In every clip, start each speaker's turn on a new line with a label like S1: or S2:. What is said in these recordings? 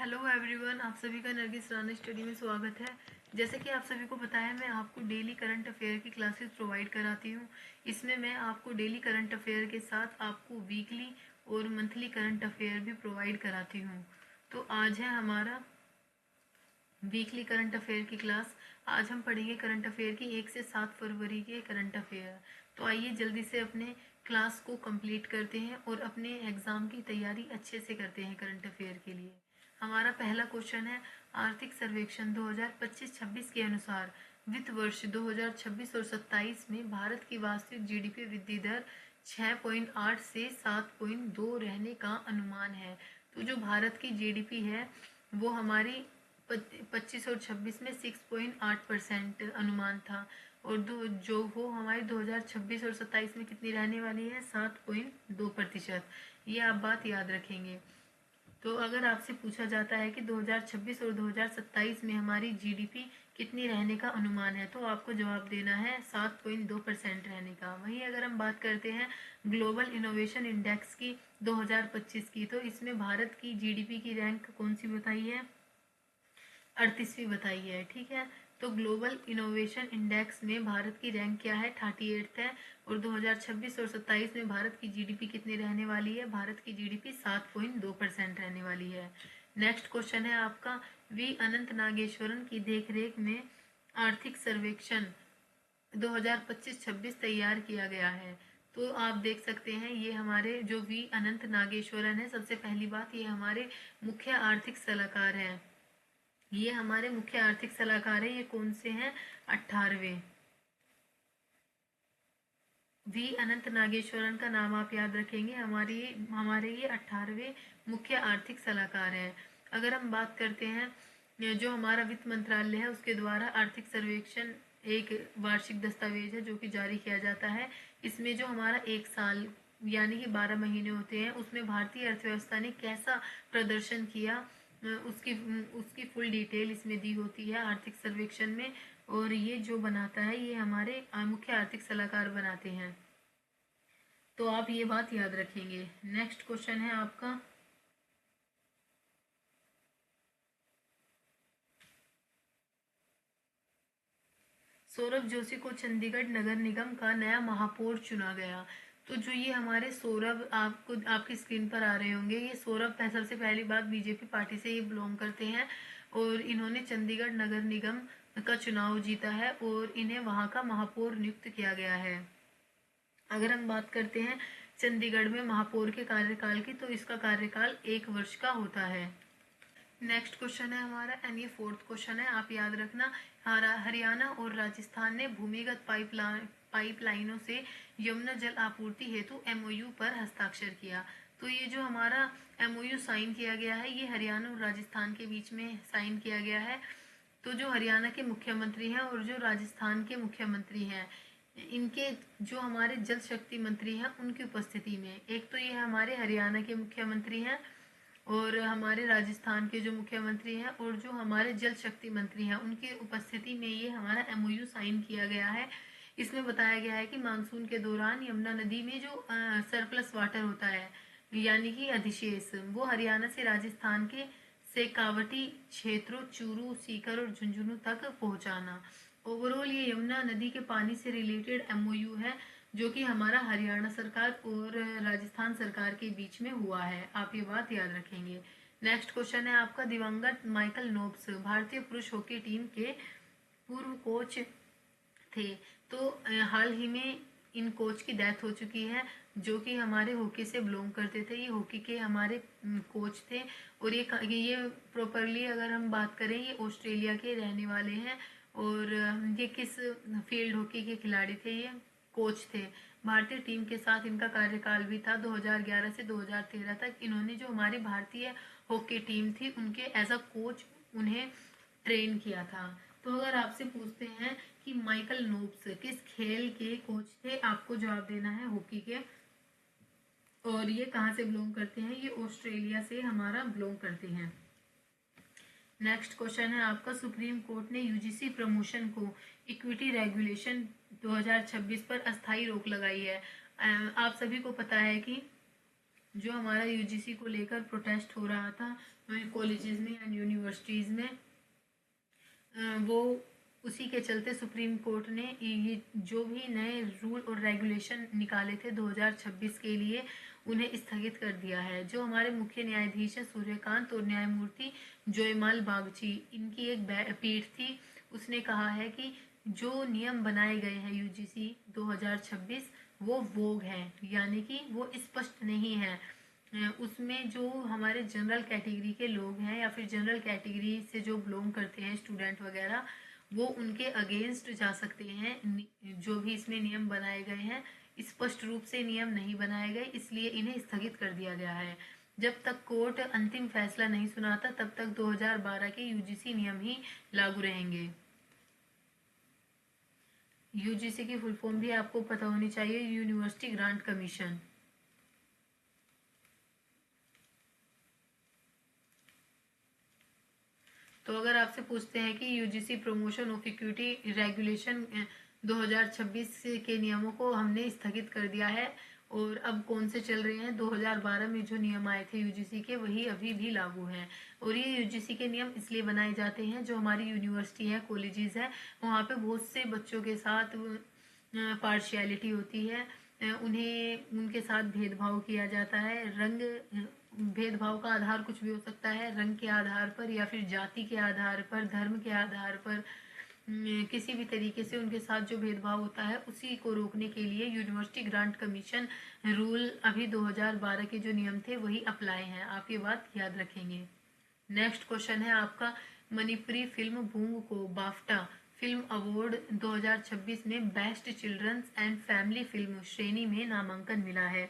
S1: Hello everyone, आप सभी का नरगिस राना स्टडी में स्वागत है। जैसे कि आप सभी को पता है, मैं आपको डेली करंट अफेयर की क्लासेस प्रोवाइड कराती हूँ। इसमें मैं आपको डेली करंट अफेयर के साथ आपको वीकली और मंथली करंट अफेयर भी प्रोवाइड कराती हूँ। तो आज है हमारा वीकली करंट अफेयर की क्लास। आज हम पढ़ेंगे करंट अफेयर की 1 से 7 फरवरी के करंट अफेयर। तो आइए जल्दी से अपने क्लास को कंप्लीट करते हैं और अपने एग्ज़ाम की तैयारी अच्छे से करते हैं करंट अफेयर के लिए। हमारा पहला क्वेश्चन है, आर्थिक सर्वेक्षण 2025-26 के अनुसार वित्त वर्ष 2026 और 27 में भारत की वास्तविक जीडीपी वृद्धि दर 6.8 से 7.2 रहने का अनुमान है। तो जो भारत की जीडीपी है वो हमारी 25 और 26 में 6.8% अनुमान था, और जो वो हमारी 2026 और 27 में कितनी रहने वाली है, 7.2%। ये आप बात याद रखेंगे। तो अगर आपसे पूछा जाता है कि 2026 और 2027 में हमारी जीडीपी कितनी रहने का अनुमान है, तो आपको जवाब देना है 7.2% रहने का। वहीं अगर हम बात करते हैं ग्लोबल इनोवेशन इंडेक्स की 2025 की, तो इसमें भारत की जीडीपी की रैंक कौन सी बताई है, 38वीं बताई है। ठीक है, तो ग्लोबल इनोवेशन इंडेक्स में भारत की रैंक क्या है, 38 है। और 2026 और 27 में भारत की जीडीपी कितनी रहने वाली है, भारत की जीडीपी 7.2% रहने वाली है। नेक्स्ट क्वेश्चन है आपका, वी अनंत नागेश्वरन की देखरेख में आर्थिक सर्वेक्षण 2025-26 तैयार किया गया है। तो आप देख सकते हैं ये हमारे जो वी अनंत नागेश्वरन है, सबसे पहली बात ये हमारे मुख्य आर्थिक सलाहकार हैं। ये हमारे मुख्य आर्थिक सलाहकार हैं। ये कौन से हैं, 18वें। वी अनंत नागेश्वरन का नाम आप याद रखेंगे। हमारे ये 18वें मुख्य आर्थिक सलाहकार हैं। अगर हम बात करते हैं जो हमारा वित्त मंत्रालय है, उसके द्वारा आर्थिक सर्वेक्षण एक वार्षिक दस्तावेज है जो कि जारी किया जाता है। इसमें जो हमारा एक साल यानी कि 12 महीने होते हैं, उसमें भारतीय अर्थव्यवस्था ने कैसा प्रदर्शन किया, उसकी उसकी फुल डिटेल इसमें दी होती है आर्थिक सर्वेक्षण में। और ये जो बनाता है ये हमारे मुख्य आर्थिक सलाहकार बनाते हैं। तो आप ये बात याद रखेंगे। नेक्स्ट क्वेश्चन है आपका, सौरभ जोशी को चंडीगढ़ नगर निगम का नया महापौर चुना गया। तो जो ये हमारे सौरभ आपको आपकी स्क्रीन पर आ रहे होंगे, ये सौरभ सबसे पहली बात बीजेपी पार्टी से ये बिलोंग करते हैं, और इन्होंने चंडीगढ़ नगर निगम का चुनाव जीता है और इन्हें वहां का महापौर नियुक्त किया गया है। अगर हम बात करते हैं चंडीगढ़ में महापौर के कार्यकाल की, तो इसका कार्यकाल 1 वर्ष का होता है। नेक्स्ट क्वेश्चन है हमारा, एंड ये 4th क्वेश्चन है, आप याद रखना। हरियाणा और राजस्थान ने भूमिगत पाइपलाइनों से यमुना जल आपूर्ति हेतु एमओयू पर हस्ताक्षर किया। तो ये जो हमारा एमओयू साइन किया गया है, ये हरियाणा और राजस्थान के बीच में साइन किया गया है। तो जो हरियाणा के मुख्यमंत्री हैं और जो राजस्थान के मुख्यमंत्री हैं, इनके जो हमारे जल शक्ति मंत्री हैं उनकी उपस्थिति में, एक तो ये हमारे हरियाणा के मुख्यमंत्री हैं और हमारे राजस्थान के जो मुख्यमंत्री हैं और जो हमारे जल शक्ति मंत्री हैं, उनकी उपस्थिति में ये हमारा एमओयू साइन किया गया है। इसमें बताया गया है कि मानसून के दौरान यमुना नदी में जो सरप्लस वाटर होता है यानी कि अधिशेष, वो हरियाणा से राजस्थान के शेखावटी क्षेत्रों चूरू, सीकर और झुंझुनू तक पहुंचाना। ओवरऑल ये यमुना नदी के पानी से रिलेटेड एमओयू है जो कि हमारा हरियाणा सरकार और राजस्थान सरकार के बीच में हुआ है। आप ये बात याद रखेंगे। नेक्स्ट क्वेश्चन है आपका, दिवंगत माइकल नोब्स भारतीय पुरुष हॉकी टीम के पूर्व कोच थे। तो हाल ही में इन कोच की डेथ हो चुकी है, जो कि हमारे हॉकी से बिलोंग करते थे। ये हॉकी के हमारे कोच थे, और ये प्रॉपरली अगर हम बात करें, ये ऑस्ट्रेलिया के रहने वाले हैं। और ये किस फील्ड हॉकी के खिलाड़ी थे, ये कोच थे। भारतीय टीम के साथ इनका कार्यकाल भी था 2011 से 2013 तक। इन्होंने जो हमारी भारतीय हॉकी टीम थी उनके एज अ कोच उन्हें ट्रेन किया था। तो अगर आपसे पूछते हैं कि माइकल नोब्स किस खेल के कोच थे, आपको जवाब देना है हॉकी के। और ये कहाँ से बिलोंग करते हैं, ये ऑस्ट्रेलिया से हमारा बिलोंग करते हैं। नेक्स्ट क्वेश्चन है आपका, सुप्रीम कोर्ट ने यूजीसी प्रमोशन को इक्विटी रेगुलेशन 2026 पर अस्थायी रोक लगाई है। आप सभी को पता है कि जो हमारा यूजीसी को लेकर प्रोटेस्ट हो रहा था कॉलेजेस में एंड यूनिवर्सिटीज़ में, वो उसी के चलते सुप्रीम कोर्ट ने ये जो भी नए रूल और रेगुलेशन निकाले थे 2026 के लिए, उन्हें स्थगित कर दिया है। जो हमारे मुख्य न्यायाधीश हैं सूर्यकांत और न्यायमूर्ति जयमाल बागची, इनकी एक पीठ थी, उसने कहा है कि जो नियम बनाए गए हैं यूजीसी 2026 वो वोग है, यानी कि वो स्पष्ट नहीं है। उसमें जो हमारे जनरल कैटेगरी के लोग हैं या फिर जनरल कैटेगरी से जो बिलोंग करते हैं स्टूडेंट वगैरह, वो उनके अगेंस्ट जा सकते हैं। जो भी इसमें नियम बनाए गए हैं स्पष्ट रूप से नियम नहीं बनाए गए, इसलिए इन्हें स्थगित कर दिया गया है। जब तक कोर्ट अंतिम फैसला नहीं सुनाता तब तक 2012 के यूजीसी नियम ही लागू रहेंगे। यूजीसी की फुल फॉर्म भी आपको पता होनी चाहिए, यूनिवर्सिटी ग्रांट कमीशन। तो अगर आपसे पूछते हैं कि UGC promotion of equity regulation 2026 के नियमों को हमने स्थगित कर दिया है और अब कौन से चल रहे हैं, 2012 में जो नियम आए थे यूजीसी के वही अभी भी लागू हैं। और ये यूजीसी के नियम इसलिए बनाए जाते हैं, जो हमारी यूनिवर्सिटी है, कॉलेजेस है, वहाँ पे बहुत से बच्चों के साथ पार्शियलिटी होती है, उन्हें उनके साथ भेदभाव किया जाता है। भेदभाव का आधार कुछ भी हो सकता है, रंग के आधार पर या फिर जाति के आधार पर, धर्म के आधार पर, किसी भी तरीके से उनके साथ जो भेदभाव होता है उसी को रोकने के लिए यूनिवर्सिटी ग्रांट कमीशन रूल अभी 2012 के जो नियम थे वही अप्लाई हैं। आप ये बात याद रखेंगे। नेक्स्ट क्वेश्चन है आपका, मणिपुरी फिल्म बूंग को बाफ्टा फिल्म अवार्ड 2026 में best children's and family film श्रेणी में नामांकन मिला है।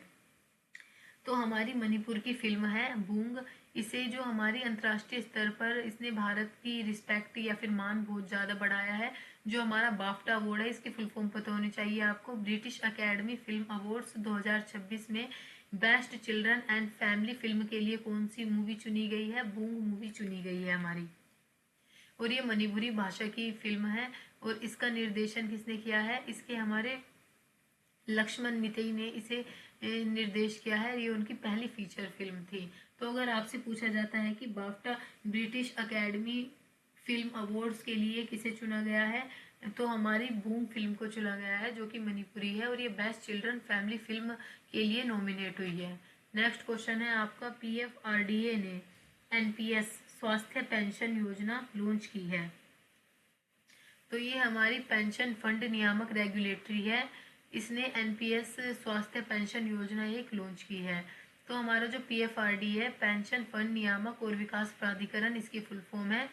S1: तो हमारी मणिपुर की फिल्म है बूंग, इसे जो हमारी अंतर्राष्ट्रीय स्तर पर इसने भारत की रिस्पेक्ट या फिर मान बहुत ज़्यादा बढ़ाया है। जो हमारा बाफ्टा अवार्ड है, इसकी फुल फॉर्म पता होनी चाहिए आपको, ब्रिटिश अकेडमी फिल्म अवार्ड्स 2026 में best children and family film के लिए कौन सी मूवी चुनी गई है, बूंग मूवी चुनी गई है हमारी। और ये मणिपुरी भाषा की फिल्म है और इसका निर्देशन किसने किया है, इसके हमारे लक्ष्मण मितेई ने इसे निर्देश किया है। ये उनकी पहली फीचर फिल्म थी। तो अगर आपसे पूछा जाता है कि BAFTA British academy film awards के लिए किसे चुना गया है, तो हमारी बूम फिल्म को चुना गया है, जो कि मणिपुरी है और ये बेस्ट चिल्ड्रन फैमिली फिल्म के लिए नॉमिनेट हुई है। नेक्स्ट क्वेश्चन है आपका, पीएफआरडीए ने एनपीएस स्वास्थ्य पेंशन योजना लॉन्च की है। तो ये हमारी पेंशन फंड नियामक रेगुलेटरी है, इसने एनपीएस स्वास्थ्य पेंशन योजना एक लॉन्च की है। तो हमारा जो पीएफआरडी है, पेंशन फंड नियामक और विकास प्राधिकरण, इसकी फुल फॉर्म है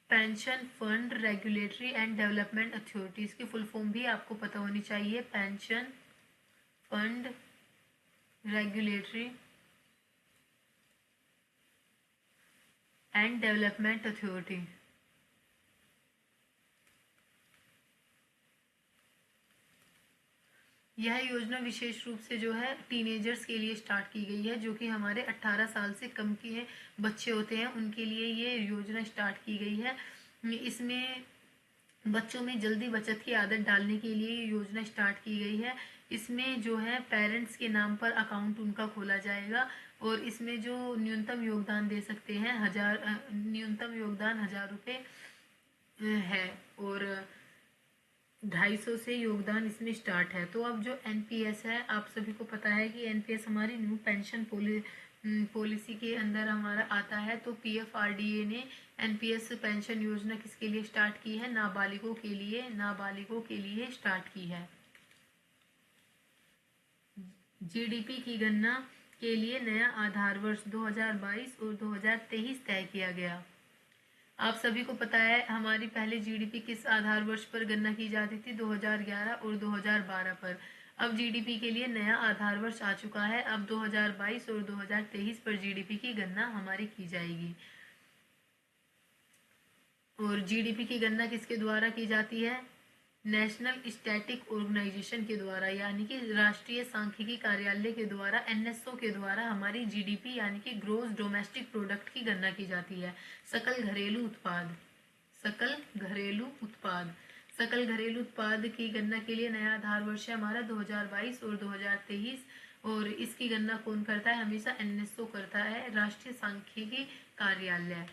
S1: pension fund regulatory and development authority. इसकी फुल फॉर्म भी आपको पता होनी चाहिए, pension fund regulatory and development authority. यह योजना विशेष रूप से जो है टीनेजर्स के लिए स्टार्ट की गई है, जो कि हमारे 18 साल से कम के बच्चे होते हैं उनके लिए ये योजना स्टार्ट की गई है। इसमें बच्चों में जल्दी बचत की आदत डालने के लिए ये योजना स्टार्ट की गई है। इसमें जो है पेरेंट्स के नाम पर अकाउंट उनका खोला जाएगा और इसमें जो न्यूनतम योगदान दे सकते हैं न्यूनतम योगदान 1000 रुपये है और 250 से योगदान इसमें स्टार्ट है। तो अब जो एनपीएस है, आप सभी को पता है कि एनपीएस हमारी न्यू पेंशन पॉलिसी के अंदर हमारा आता है। तो पीएफआरडीए ने एनपीएस पेंशन योजना किसके लिए स्टार्ट की है, नाबालिगों के लिए स्टार्ट की है। जीडीपी की गणना के लिए नया आधार वर्ष 2022 और 2023 तय किया गया। आप सभी को पता है हमारी पहले जीडीपी किस आधार वर्ष पर गणना की जाती थी, 2011 और 2012 पर। अब जीडीपी के लिए नया आधार वर्ष आ चुका है, अब 2022 और 2023 पर जीडीपी की गणना हमारी की जाएगी। और जीडीपी की गणना किसके द्वारा की जाती है, नेशनल स्टैटिक ऑर्गेनाइजेशन के द्वारा, यानी कि राष्ट्रीय सांख्यिकी कार्यालय के द्वारा, एनएसओ के द्वारा हमारी जीडीपी यानी कि ग्रोस डोमेस्टिक प्रोडक्ट की गणना की जाती है, सकल घरेलू उत्पाद। सकल घरेलू उत्पाद की गणना के लिए नया आधार वर्ष है हमारा 2022 और 2023, और इसकी गणना कौन करता है? हमेशा एनएसओ करता है, राष्ट्रीय सांख्यिकी कार्यालय।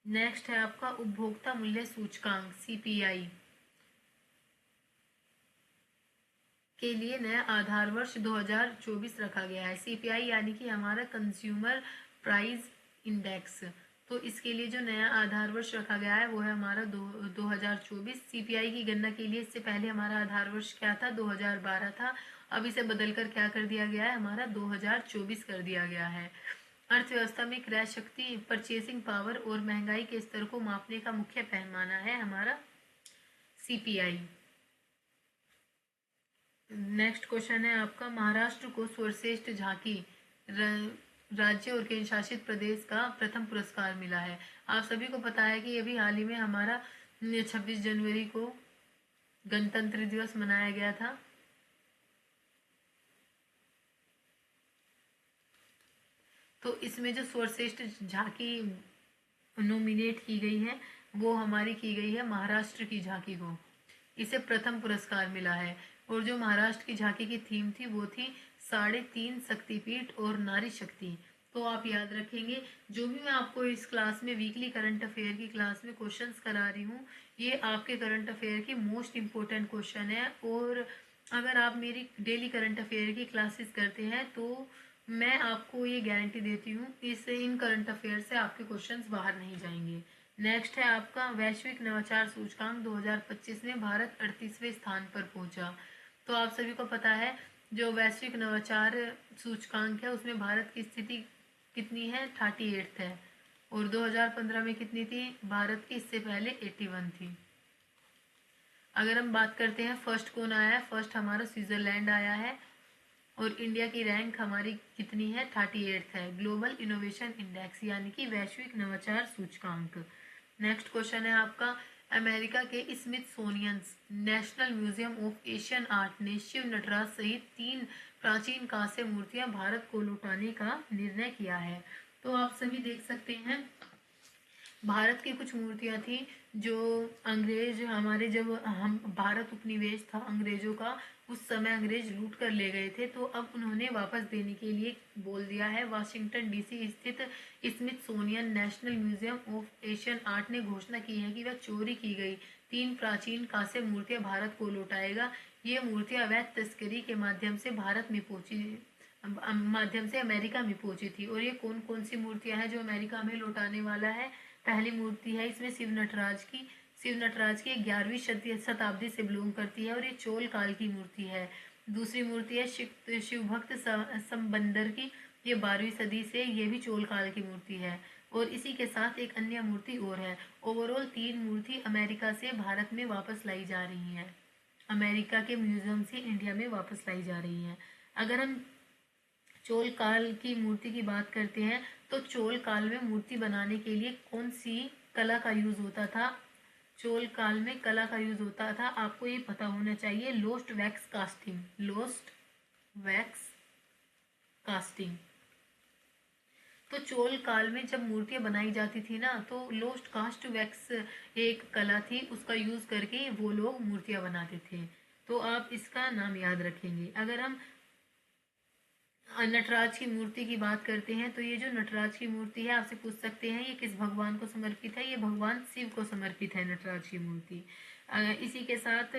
S1: नेक्स्ट है आपका उपभोक्ता मूल्य सूचकांक सीपीआई के लिए नया आधार वर्ष 2024 रखा गया है। सीपीआई यानी कि हमारा कंज्यूमर प्राइस इंडेक्स, तो इसके लिए जो नया आधार वर्ष रखा गया है वो है हमारा 2024। सीपीआई की गणना के लिए इससे पहले हमारा आधार वर्ष क्या था? 2012 था। अब इसे बदलकर क्या कर दिया गया है? हमारा 2024 कर दिया गया है। अर्थव्यवस्था में क्रय शक्ति, परचेसिंग पावर और महंगाई के स्तर को मापने का मुख्य पैमाना है हमारा सीपीआई। नेक्स्ट क्वेश्चन है आपका, महाराष्ट्र को सर्वश्रेष्ठ झांकी राज्य और केंद्र शासित प्रदेश का प्रथम पुरस्कार मिला है। आप सभी को पता है कि अभी हाल ही में हमारा 26 जनवरी को गणतंत्र दिवस मनाया गया था। तो इसमें जो सर्वश्रेष्ठ झांकी नॉमिनेट की गई है वो हमारी की गई है महाराष्ट्र की झांकी को, इसे प्रथम पुरस्कार मिला है। और जो महाराष्ट्र की झांकी की थीम थी वो थी 3.5 शक्तिपीठ और नारी शक्ति। तो आप याद रखेंगे, जो भी मैं आपको इस क्लास में वीकली करंट अफेयर की क्लास में क्वेश्चंस करा रही हूँ, ये आपके करंट अफेयर की मोस्ट इम्पोर्टेंट क्वेश्चन है। और अगर आप मेरी डेली करंट अफेयर की क्लासेस करते हैं तो मैं आपको ये गारंटी देती हूँ, इससे इन करंट अफेयर से आपके क्वेश्चंस बाहर नहीं जाएंगे। नेक्स्ट है आपका वैश्विक नवाचार सूचकांक 2025 में भारत 38वें स्थान पर पहुंचा। तो आप सभी को पता है जो वैश्विक नवाचार सूचकांक है उसमें भारत की स्थिति कितनी है? 38 है। और 2015 में कितनी थी भारत की? इससे पहले 81 थी। अगर हम बात करते हैं फर्स्ट कौन आया है, फर्स्ट हमारा स्विट्जरलैंड आया है। और इंडिया की रैंक हमारी कितनी है? 38 है। ग्लोबल इनोवेशन इंडेक्स यानी कि वैश्विक नवाचार सूचकांक। नेक्स्ट क्वेश्चन है आपका, अमेरिका के Smithsonian national museum of Asian art ने शिव नटराज सहित 3 प्राचीन कांस्य मूर्तियां भारत को लौटाने का निर्णय किया है। तो आप सभी देख सकते हैं भारत की कुछ मूर्तियां थी जो अंग्रेज हमारे, जब हम भारत उपनिवेश था अंग्रेजों का, उस समय अंग्रेज लूट कर ले गए थे, तो अब उन्होंने वापस देने के लिए बोल दिया है। वाशिंगटन डीसी स्थित Smithsonian national museum of Asian art ने घोषणा की है कि वह चोरी की गई 3 प्राचीन कांस्य मूर्तियां भारत को लौटाएगा। ये मूर्तियां अवैध तस्करी के माध्यम से भारत में माध्यम से अमेरिका में पहुंची थी। और ये कौन कौन सी मूर्तियां हैं जो अमेरिका में लौटाने वाला है? पहली मूर्ति है इसमें शिव नटराज की। शिव नटराज की 11वीं शताब्दी से बिलोंग करती है और ये चोल काल की मूर्ति है। दूसरी मूर्ति है शिव भक्त संबंदर की, ये 12वीं सदी से, ये भी चोल काल की मूर्ति है। और इसी के साथ एक अन्य मूर्ति और है। ओवरऑल 3 मूर्ति अमेरिका से भारत में वापस लाई जा रही है, अमेरिका के म्यूजियम से इंडिया में वापस लाई जा रही है। अगर हम चोल काल की मूर्ति की बात करते हैं तो चोल काल में मूर्ति बनाने के लिए कौन सी कला का यूज होता था? चोल काल में कला का यूज होता था, आपको ये पता होना चाहिए, lost wax casting. Lost wax casting. तो चोल काल में जब मूर्तियां बनाई जाती थी ना, तो लोस्ट कास्ट वैक्स एक कला थी, उसका यूज करके वो लोग मूर्तियां बनाते थे। तो आप इसका नाम याद रखेंगे। अगर हम नटराज की मूर्ति की बात करते हैं तो ये जो नटराज की मूर्ति है, आपसे पूछ सकते हैं ये किस भगवान को समर्पित है? ये भगवान शिव को समर्पित है नटराज की मूर्ति। इसी के साथ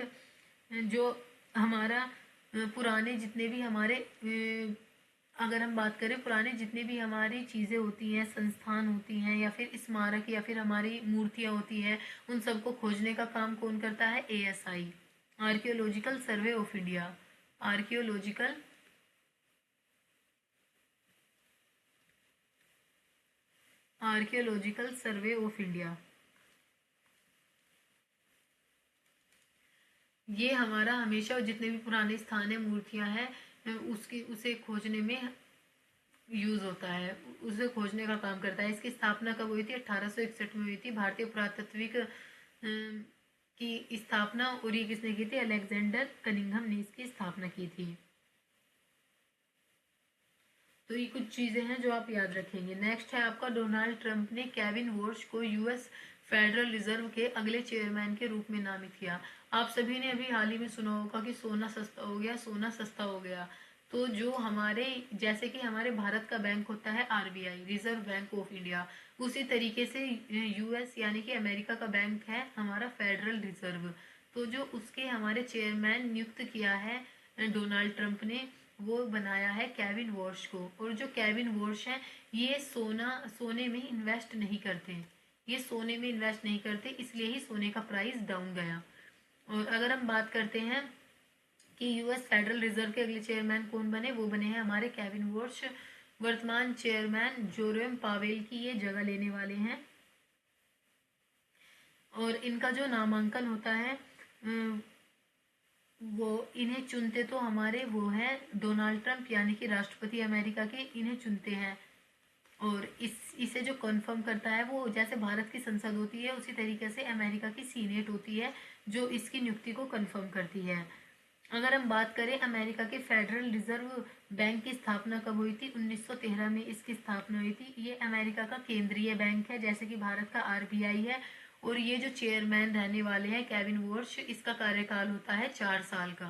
S1: जो हमारा पुराने जितने भी हमारे अगर हम बात करें पुराने जितने भी हमारी चीज़ें होती हैं, संस्थान होती हैं, या फिर स्मारक, या फिर हमारी मूर्तियाँ होती हैं, उन सबको खोजने का काम कौन करता है? ASI, archaeological survey of India. Archaeological survey of India, ये हमारा हमेशा जितने भी पुराने स्थान है, मूर्तियां हैं, उसे खोजने में यूज होता है, उसे खोजने का काम करता है। इसकी स्थापना कब हुई थी? 1861 में हुई थी। भारतीय पुरातत्विक की स्थापना, और ये किसने की थी? अलेक्जेंडर कनिंघम ने इसकी स्थापना की थी। तो ये कुछ चीज़ें हैं जो आप याद रखेंगे। नेक्स्ट है आपका, डोनाल्ड ट्रंप ने केविन वॉर्श को US फेडरल रिजर्व के अगले चेयरमैन के रूप में नामित किया। आप सभी ने अभी हाल ही में सुना होगा कि सोना सस्ता हो गया, सोना सस्ता हो गया। तो जो हमारे, जैसे कि हमारे भारत का बैंक होता है RBI, reserve bank of India, उसी तरीके से यूएस यानी कि अमेरिका का बैंक है हमारा फेडरल रिजर्व। तो जो उसके हमारे चेयरमैन नियुक्त किया है डोनाल्ड ट्रंप ने, वो बनाया है केविन वॉर्श को। और जो केविन वॉर्श है, ये सोने में इन्वेस्ट नहीं करते, ये सोने में इन्वेस्ट नहीं करते, इसलिए ही सोने का प्राइस डाउन गया। और अगर हम बात करते हैं कि यूएस फेडरल रिजर्व के अगले चेयरमैन कौन बने, वो बने हैं हमारे केविन वॉर्श। वर्तमान चेयरमैन जोरेम पावेल की ये जगह लेने वाले हैं। और इनका जो नामांकन होता है वो इन्हें चुनते तो हमारे वो हैं डोनाल्ड ट्रंप यानी कि राष्ट्रपति अमेरिका के, इन्हें चुनते हैं। और इसे जो कन्फर्म करता है, वो जैसे भारत की संसद होती है उसी तरीके से अमेरिका की सीनेट होती है जो इसकी नियुक्ति को कन्फर्म करती है। अगर हम बात करें अमेरिका के फेडरल रिजर्व बैंक की स्थापना कब हुई थी, 1913 में इसकी स्थापना हुई थी। ये अमेरिका का केंद्रीय बैंक है, जैसे कि भारत का आरबीआई है। और ये जो चेयरमैन रहने वाले हैं केविन वॉर्श, इसका कार्यकाल होता है 4 साल का।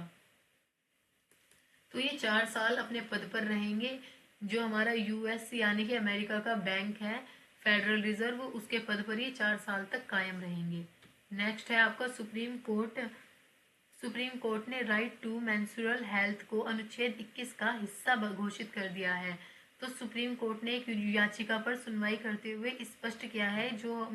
S1: तो ये 4 साल अपने पद पर रहेंगे। जो हमारा यूएस यानी कि अमेरिका का बैंक है फेडरल रिजर्व, उसके पद पर ये 4 साल तक कायम रहेंगे। नेक्स्ट है आपका सुप्रीम कोर्ट। सुप्रीम कोर्ट ने राइट टू मेंस्ट्रुअल हेल्थ को अनुच्छेद 21 का हिस्सा घोषित कर दिया है। तो सुप्रीम कोर्ट ने एक याचिका पर सुनवाई करते हुए स्पष्ट किया है, जो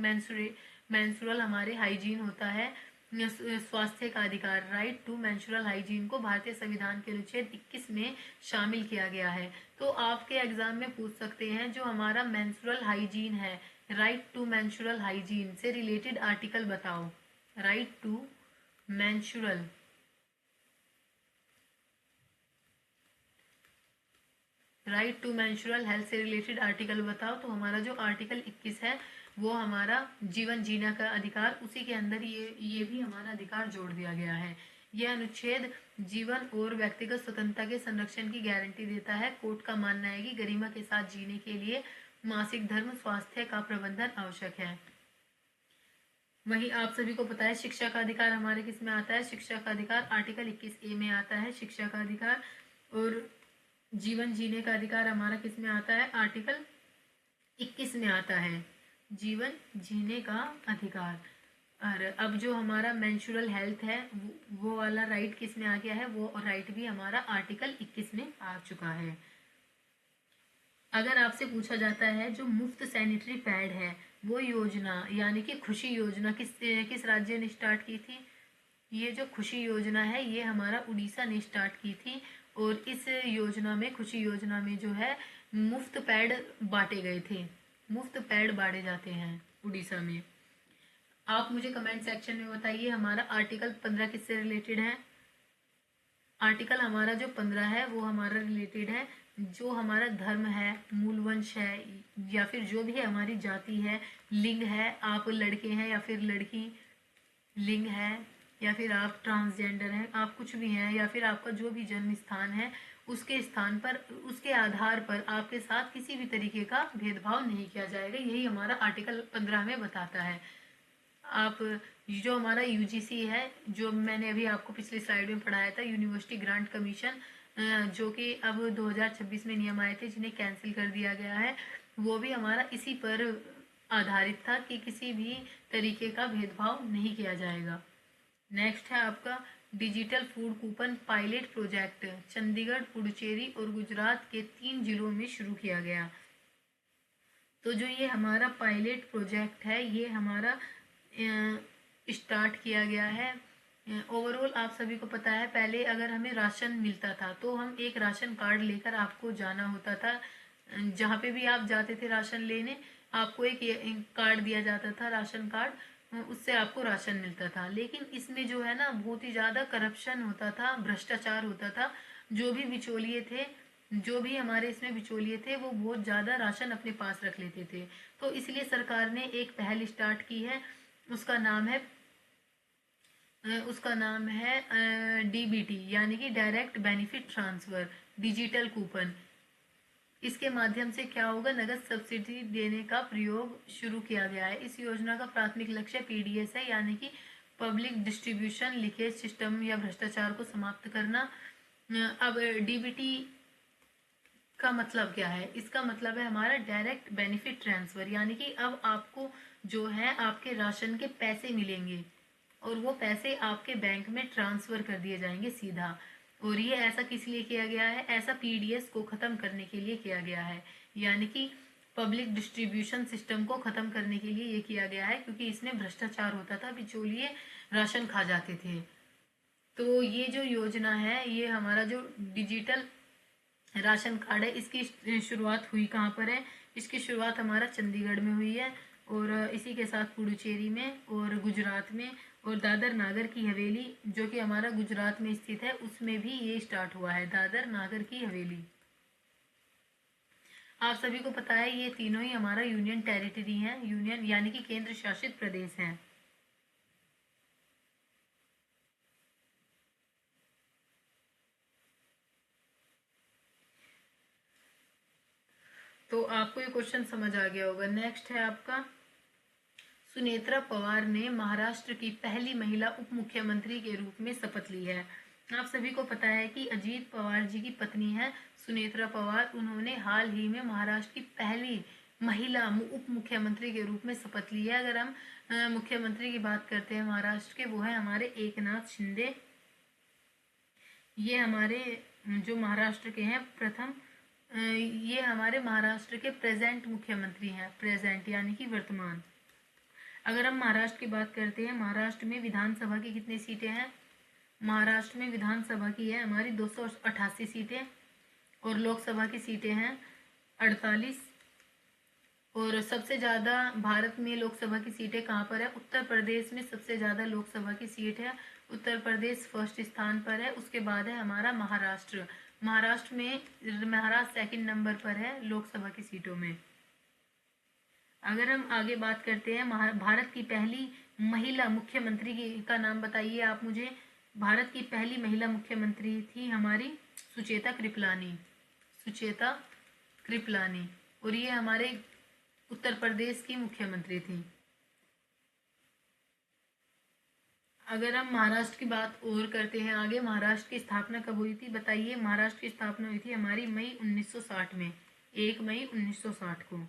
S1: मेंस्ट्रुअल हमारे हाइजीन होता है, स्वास्थ्य का अधिकार, राइट टू मेंस्ट्रुअल हाइजीन को भारतीय संविधान के अनुच्छेद 21 में शामिल किया गया है। तो आपके एग्जाम में पूछ सकते हैं, जो हमारा मेंस्ट्रुअल हाइजीन है, राइट टू मेंस्ट्रुअल हाइजीन से रिलेटेड आर्टिकल बताओ। Right to menstrual right to menstrual health से रिलेटेड आर्टिकल बताओ। तो हमारा जो आर्टिकल 21 है वो हमारा जीवन जीने का अधिकार, उसी के अंदर ये भी हमारा अधिकार जोड़ दिया गया है। यह अनुच्छेद जीवन और व्यक्तिगत स्वतंत्रता के संरक्षण की गारंटी देता है। कोर्ट का मानना है कि गरिमा के साथ जीने के लिए मासिक धर्म स्वास्थ्य का प्रबंधन आवश्यक है। वहीं आप सभी को पता है शिक्षा का अधिकार हमारे किस में आता है, शिक्षा का अधिकार आर्टिकल 21A में आता है, शिक्षा का अधिकार। और जीवन जीने का अधिकार हमारा किस में आता है, आर्टिकल 21 में आता है, जीवन जीने का अधिकार। और अब जो हमारा मेंस्ट्रुअल हेल्थ है वो वाला राइट किस में आ गया है, वो राइट भी हमारा आर्टिकल 21 में आ चुका है। अगर आपसे पूछा जाता है जो मुफ्त सैनिटरी पैड है वो योजना यानी कि खुशी योजना किस राज्य ने स्टार्ट की थी, ये जो खुशी योजना है ये हमारा उड़ीसा ने स्टार्ट की थी। और इस योजना में, खुशी योजना में जो है मुफ्त पैड बांटे गए थे, मुफ्त पैड बांटे जाते हैं उड़ीसा में। आप मुझे कमेंट सेक्शन में बताइए हमारा आर्टिकल 15 किससे रिलेटेड है। आर्टिकल हमारा जो 15 है वो हमारा रिलेटेड है जो हमारा धर्म है, मूलवंश है, या फिर जो भी हमारी जाति है, लिंग है, आप लड़के हैं या फिर लड़की, लिंग है या फिर आप ट्रांसजेंडर हैं, आप कुछ भी हैं, या फिर आपका जो भी जन्म स्थान है उसके स्थान पर, उसके आधार पर आपके साथ किसी भी तरीके का भेदभाव नहीं किया जाएगा। यही हमारा आर्टिकल 15 में बताता है। आप जो हमारा यूजीसी है, जो मैंने अभी आपको पिछली स्लाइड में पढ़ाया था, यूनिवर्सिटी ग्रांट कमीशन, जो कि अब 2026 में नियम आए थे जिन्हें कैंसिल कर दिया गया है, वो भी हमारा इसी पर आधारित था कि किसी भी तरीके का भेदभाव नहीं किया जाएगा। नेक्स्ट है आपका digital food coupon pilot project, Chandigarh, Puducherry और गुजरात के 3 जिलों में शुरू किया गया। तो जो ये हमारा पायलट प्रोजेक्ट है ये हमारा स्टार्ट किया गया है। ओवरऑल आप सभी को पता है पहले अगर हमें राशन मिलता था तो हम एक राशन कार्ड लेकर आपको जाना होता था, जहाँ पे भी आप जाते थे राशन लेने आपको एक कार्ड दिया जाता था, राशन कार्ड, उससे आपको राशन मिलता था। लेकिन इसमें जो है ना बहुत ही ज़्यादा करप्शन होता था, भ्रष्टाचार होता था। जो भी बिचौलिए थे, जो भी हमारे इसमें बिचौलिए थे वो बहुत ज़्यादा राशन अपने पास रख लेते थे। तो इसलिए सरकार ने एक पहल स्टार्ट की है, उसका नाम है डीबीटी यानी कि direct benefit transfer digital coupon. इसके माध्यम से क्या होगा, नगद सब्सिडी देने का प्रयोग शुरू किया गया है। इस योजना का प्राथमिक लक्ष्य पीडीएस है, यानी कि पब्लिक डिस्ट्रीब्यूशन लीकेज सिस्टम या भ्रष्टाचार को समाप्त करना। अब डीबीटी का मतलब क्या है? इसका मतलब है हमारा डायरेक्ट बेनिफिट ट्रांसफर, यानी कि अब आपको जो है आपके राशन के पैसे मिलेंगे और वो पैसे आपके बैंक में ट्रांसफर कर दिए जाएंगे सीधा। और ये ऐसा किस लिए किया गया है? ऐसा पीडीएस को खत्म करने के लिए किया गया है, यानी कि पब्लिक डिस्ट्रीब्यूशन सिस्टम को खत्म करने के लिए ये किया गया है, क्योंकि इसमें भ्रष्टाचार होता था, बिचौलिए राशन खा जाते थे। तो ये जो योजना है, ये हमारा जो डिजिटल राशन कार्ड है, इसकी शुरुआत हुई कहाँ पर है? इसकी शुरुआत हमारा चंडीगढ़ में हुई है, और इसी के साथ पुडुचेरी में और गुजरात में, और दादर नागर की हवेली जो कि हमारा गुजरात में स्थित है, उसमें भी ये स्टार्ट हुआ है, दादर नागर की हवेली। आप सभी को पता है ये तीनों ही हमारा यूनियन टेरिटरी है, यूनियन यानी कि केंद्र शासित प्रदेश हैं। तो आपको ये क्वेश्चन समझ आ गया होगा। नेक्स्ट है आपका, सुनेत्रा पवार ने महाराष्ट्र की पहली महिला उप मुख्यमंत्री के रूप में शपथ ली है। आप सभी को पता है कि अजीत पवार जी की पत्नी है सुनेत्रा पवार, उन्होंने हाल ही में महाराष्ट्र की पहली महिला उप मुख्यमंत्री के रूप में शपथ ली है। अगर हम मुख्यमंत्री की बात करते हैं महाराष्ट्र के, वो है हमारे एकनाथ शिंदे। ये हमारे जो महाराष्ट्र के हैं प्रथम, ये हमारे महाराष्ट्र के प्रेजेंट मुख्यमंत्री हैं, प्रेजेंट यानी कि वर्तमान। अगर हम महाराष्ट्र की बात करते हैं, महाराष्ट्र में विधानसभा की कितनी सीटें हैं? महाराष्ट्र में विधानसभा की है हमारी 288 सीटें, और लोकसभा की सीटें हैं 48। और सबसे ज़्यादा भारत में लोकसभा की सीटें कहाँ पर है? उत्तर प्रदेश में सबसे ज़्यादा लोकसभा की सीट है, उत्तर प्रदेश फर्स्ट स्थान पर है। उसके बाद है हमारा महाराष्ट्र, महाराष्ट्र में महाराष्ट्र सेकंड नंबर पर है लोकसभा की सीटों में। अगर हम आगे बात करते हैं, भारत की पहली महिला मुख्यमंत्री का नाम बताइए आप मुझे। भारत की पहली महिला मुख्यमंत्री थी हमारी सुचेता कृपलानी, सुचेता कृपलानी, और ये हमारे उत्तर प्रदेश की मुख्यमंत्री थी। अगर हम महाराष्ट्र की बात और करते हैं आगे, महाराष्ट्र की स्थापना कब हुई थी बताइए? महाराष्ट्र की स्थापना हुई थी हमारी मई 1960 में, 1 मई 1960 को।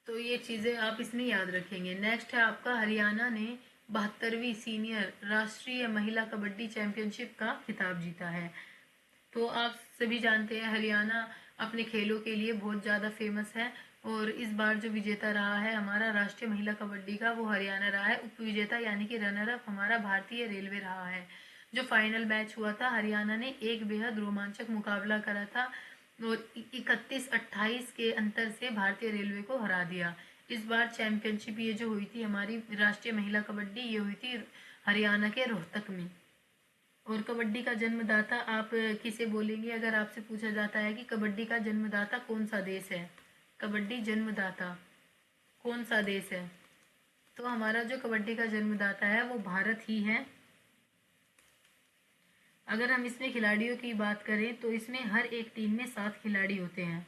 S1: तो ये चीज़ें आप इसमें याद रखेंगे। नेक्स्ट है आपका, हरियाणा ने 72वीं सीनियर राष्ट्रीय महिला कबड्डी चैंपियनशिप का खिताब जीता है। तो आप सभी जानते हैं हरियाणा अपने खेलों के लिए बहुत ज़्यादा फेमस है, और इस बार जो विजेता रहा है हमारा राष्ट्रीय महिला कबड्डी का, वो हरियाणा रहा है। उप विजेता यानी कि रनर अप हमारा भारतीय रेलवे रहा है। जो फाइनल मैच हुआ था, हरियाणा ने एक बेहद रोमांचक मुकाबला करा था और 31-28 के अंतर से भारतीय रेलवे को हरा दिया। इस बार चैंपियनशिप ये जो हुई थी हमारी राष्ट्रीय महिला कबड्डी, ये हुई थी हरियाणा के रोहतक में। और कबड्डी का जन्मदाता आप किसे बोलेंगे अगर आपसे पूछा जाता है कि कबड्डी का जन्मदाता कौन सा देश है? कबड्डी जन्मदाता कौन सा देश है? तो हमारा जो कबड्डी का जन्मदाता है वो भारत ही है। अगर हम इसमें खिलाड़ियों की बात करें तो इसमें हर एक टीम में 7 खिलाड़ी होते हैं।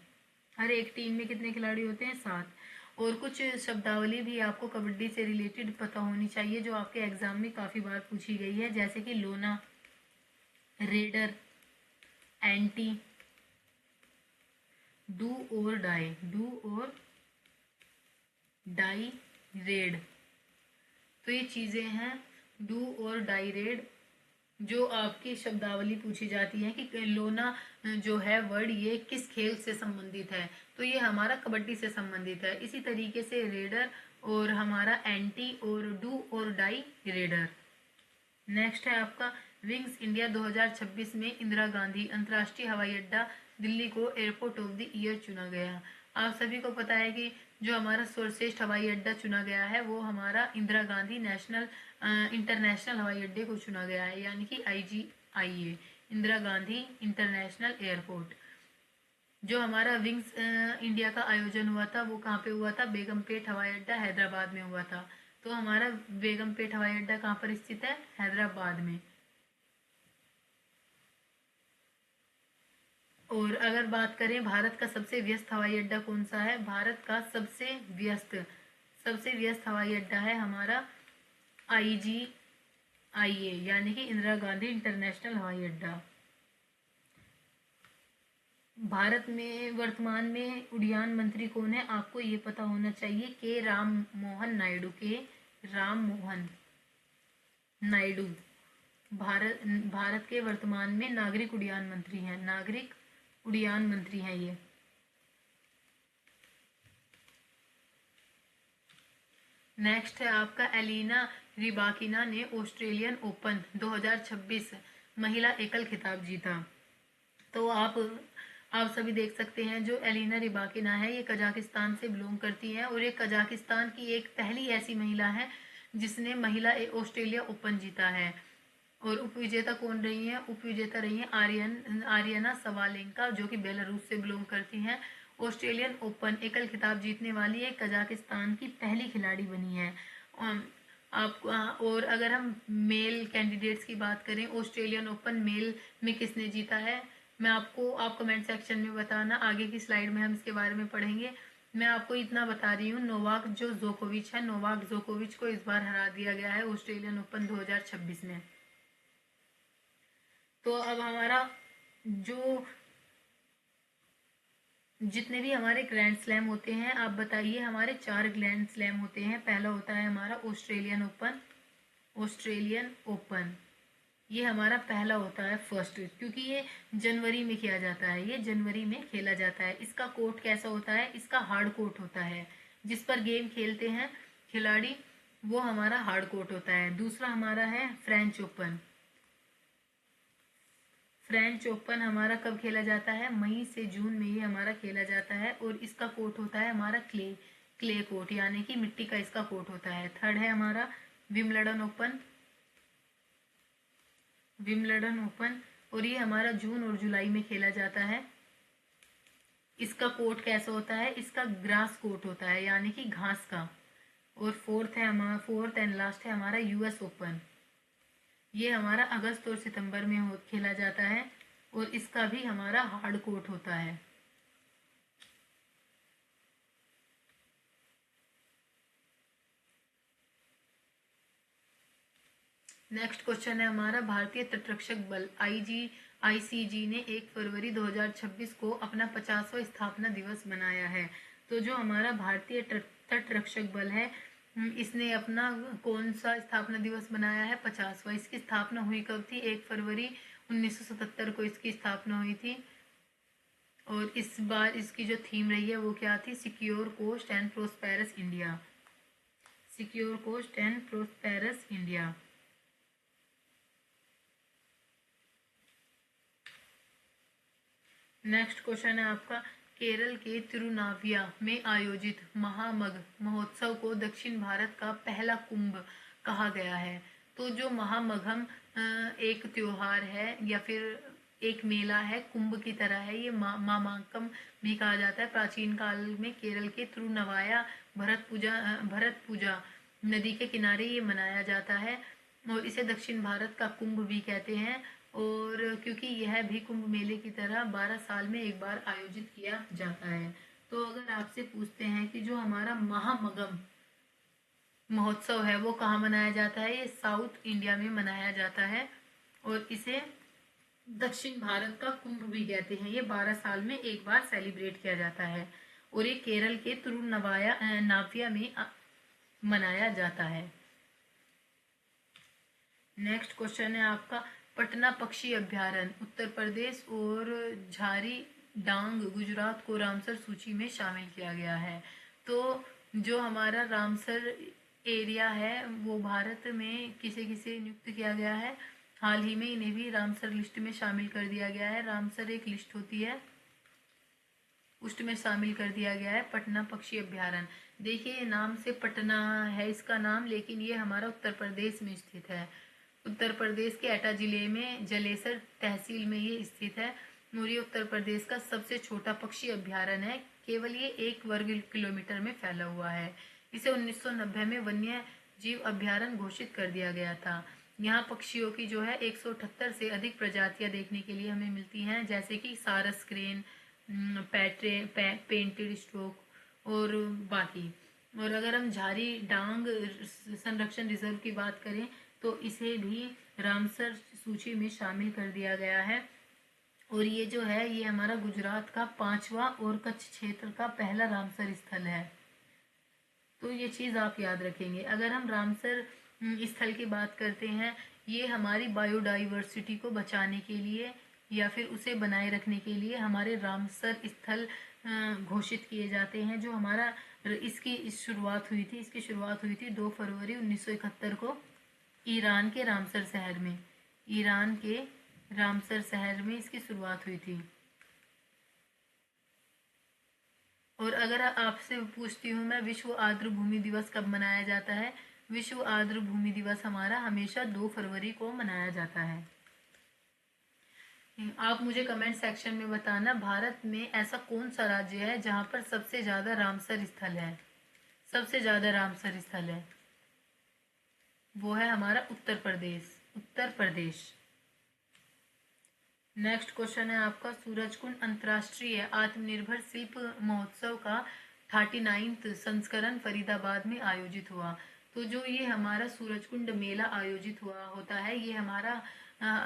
S1: हर एक टीम में कितने खिलाड़ी होते हैं? 7। और कुछ शब्दावली भी आपको कबड्डी से रिलेटेड पता होनी चाहिए, जो आपके एग्जाम में काफ़ी बार पूछी गई है, जैसे कि लोना, रेडर, एंटी, डू और डाई, डू और डाई, रेड। तो ये चीज़ें हैं डू और डाई, रेड, जो आपकी शब्दावली पूछी जाती है कि लोना जो है वर्ड ये किस खेल से संबंधित है, तो ये हमारा कबड्डी से संबंधित है। इसी तरीके से रेडर और हमारा एंटी और डू और डाई, रेडर। नेक्स्ट है आपका, विंग्स इंडिया 2026 में इंदिरा गांधी अंतर्राष्ट्रीय हवाई अड्डा दिल्ली को एयरपोर्ट ऑफ द ईयर चुना गया। आप सभी को पता है कि जो हमारा सर्वश्रेष्ठ हवाई अड्डा चुना गया है वो हमारा इंदिरा गांधी नेशनल इंटरनेशनल हवाई अड्डे को चुना गया है, यानी कि IGIA, Indira Gandhi international airport. जो हमारा विंग्स इंडिया का आयोजन हुआ था वो कहाँ पे हुआ था? बेगमपेट हवाई अड्डा हैदराबाद में हुआ था। तो हमारा बेगमपेट हवाई अड्डा कहाँ पर स्थित है? हैदराबाद में। और अगर बात करें भारत का सबसे व्यस्त हवाई अड्डा कौन सा है, भारत का सबसे व्यस्त हवाई अड्डा है हमारा IGIA यानी कि इंदिरा गांधी इंटरनेशनल हवाई अड्डा। भारत में वर्तमान में उड़ान मंत्री कौन है, आपको ये पता होना चाहिए, के राम मोहन नायडू भारत के वर्तमान में नागरिक उड्डयन मंत्री हैं ये। नेक्स्ट है आपका एलिना रिबाकिना ने ऑस्ट्रेलियन ओपन 2026 महिला एकल खिताब जीता। तो आप सभी देख सकते हैं जो एलिना रिबाकिना है ये कजाकिस्तान से बिलोंग करती हैं और ये कजाकिस्तान की एक पहली ऐसी महिला है जिसने महिला ऑस्ट्रेलिया ओपन जीता है। और उपविजेता कौन रही है, उपविजेता रही है आर्यना सवालेंका जो कि बेलारूस से बिलोंग करती हैं। ऑस्ट्रेलियन ओपन एकल खिताब जीतने वाली एक कजाकिस्तान की पहली खिलाड़ी बनी है। आपको और अगर हम मेल कैंडिडेट्स की बात करें, ऑस्ट्रेलियन ओपन मेल में किसने जीता है, मैं आपको आप कमेंट सेक्शन में बताना, आगे की स्लाइड में हम इसके बारे में पढ़ेंगे। मैं आपको इतना बता रही हूँ, नोवाक जोकोविच को इस बार हरा दिया गया है ऑस्ट्रेलियन ओपन 2026 में। तो अब हमारा जो जितने भी हमारे ग्रैंड स्लैम होते हैं, आप बताइए, हमारे 4 ग्रैंड स्लैम होते हैं। पहला होता है हमारा ऑस्ट्रेलियन ओपन, ये हमारा पहला होता है फर्स्ट, क्योंकि ये जनवरी में किया जाता है, ये जनवरी में खेला जाता है। इसका कोर्ट कैसा होता है, इसका हार्ड कोर्ट होता है, जिस पर गेम खेलते हैं खिलाड़ी वो हमारा हार्ड कोर्ट होता है। दूसरा हमारा है फ्रेंच ओपन हमारा कब खेला जाता है, मई से जून में ये हमारा खेला जाता है और इसका कोर्ट होता है हमारा क्ले कोर्ट यानी कि मिट्टी का इसका कोर्ट होता है। थर्ड है हमारा विम्बलडन ओपन और ये हमारा जून और जुलाई में खेला जाता है। इसका कोर्ट कैसा होता है, इसका ग्रास कोर्ट होता है यानी कि घास का। और फोर्थ एंड लास्ट है हमारा US ओपन, ये हमारा अगस्त और सितंबर में खेला जाता है और इसका भी हमारा हार्ड कोर्ट होता है। नेक्स्ट क्वेश्चन है हमारा, भारतीय तटरक्षक बल ICG ने 1 फरवरी 2026 को अपना 50वां स्थापना दिवस मनाया है। तो जो हमारा भारतीय तटरक्षक बल है इसने अपना कौन सा स्थापना दिवस मनाया है, 50वां। इसकी स्थापना हुई कब थी, 1 फरवरी 1977 को इसकी स्थापना हुई थी। और इस बार इसकी जो थीम रही है वो क्या थी, secure coast and prosperous India. Next question है आपका, केरल के तिरुनाविया में आयोजित महामग महोत्सव को दक्षिण भारत का पहला कुंभ कहा गया है। तो जो महामघम एक त्योहार है या फिर एक मेला है, कुंभ की तरह है, ये मामांकम भी कहा जाता है। प्राचीन काल में केरल के तिरुनावाया भरत पूजा नदी के किनारे ये मनाया जाता है और इसे दक्षिण भारत का कुंभ भी कहते हैं। और क्योंकि यह भी कुंभ मेले की तरह 12 साल में एक बार आयोजित किया जाता है। तो अगर आपसे पूछते हैं कि जो हमारा महामगम महोत्सव है वो कहाँ मनाया जाता है, ये साउथ इंडिया में मनाया जाता है और इसे दक्षिण भारत का कुंभ भी कहते हैं। ये 12 साल में एक बार सेलिब्रेट किया जाता है और ये केरल के तिरुनावाया में मनाया जाता है। नेक्स्ट क्वेश्चन है आपका, पटना पक्षी अभ्यारण्य उत्तर प्रदेश और झारी डांग गुजरात को रामसर सूची में शामिल किया गया है। तो जो हमारा रामसर एरिया है वो भारत में किसे किसे नियुक्त किया गया है, हाल ही में इन्हें भी रामसर लिस्ट में शामिल कर दिया गया है। रामसर एक लिस्ट होती है, उसमें शामिल कर दिया गया है पटना पक्षी अभ्यारण्य। देखिए नाम से पटना है इसका नाम, लेकिन ये हमारा उत्तर प्रदेश में स्थित है। उत्तर प्रदेश के एटा जिले में जलेसर तहसील में ये स्थित है और ये उत्तर प्रदेश का सबसे छोटा पक्षी अभ्यारण्य है। केवल ये 1 वर्ग किलोमीटर में फैला हुआ है। इसे 1990 में वन्य जीव अभ्यारण्य घोषित कर दिया गया था। यहाँ पक्षियों की जो है 178 से अधिक प्रजातियां देखने के लिए हमें मिलती हैं, जैसे कि सारस क्रेन, पेंटेड स्ट्रोक और बाकी। और अगर हम झारी डांग संरक्षण रिजर्व की बात करें तो इसे भी रामसर सूची में शामिल कर दिया गया है। और ये जो है ये हमारा गुजरात का 5वां और कच्छ क्षेत्र का पहला रामसर स्थल है। तो ये चीज़ आप याद रखेंगे। अगर हम रामसर स्थल की बात करते हैं, ये हमारी बायोडाइवर्सिटी को बचाने के लिए या फिर उसे बनाए रखने के लिए हमारे रामसर स्थल घोषित किए जाते हैं। जो हमारा इसकी शुरुआत हुई थी 2 फरवरी 1971 को ईरान के रामसर शहर में। ईरान के रामसर शहर में इसकी शुरुआत हुई थी। और अगर आपसे पूछती हूँ मैं, विश्व आर्द्र भूमि दिवस कब मनाया जाता है? विश्व आर्द्र भूमि दिवस हमारा हमेशा 2 फरवरी को मनाया जाता है। आप मुझे कमेंट सेक्शन में बताना, भारत में ऐसा कौन सा राज्य है जहाँ पर सबसे ज़्यादा रामसर स्थल है? सबसे ज़्यादा रामसर स्थल है वो है हमारा उत्तर प्रदेश। उत्तर प्रदेश। नेक्स्ट क्वेश्चन है आपका, सूरजकुंड अंतर्राष्ट्रीय आत्मनिर्भर शिल्प महोत्सव का 39वां संस्करण फरीदाबाद में आयोजित हुआ। तो जो ये हमारा सूरजकुंड मेला आयोजित हुआ होता है, ये हमारा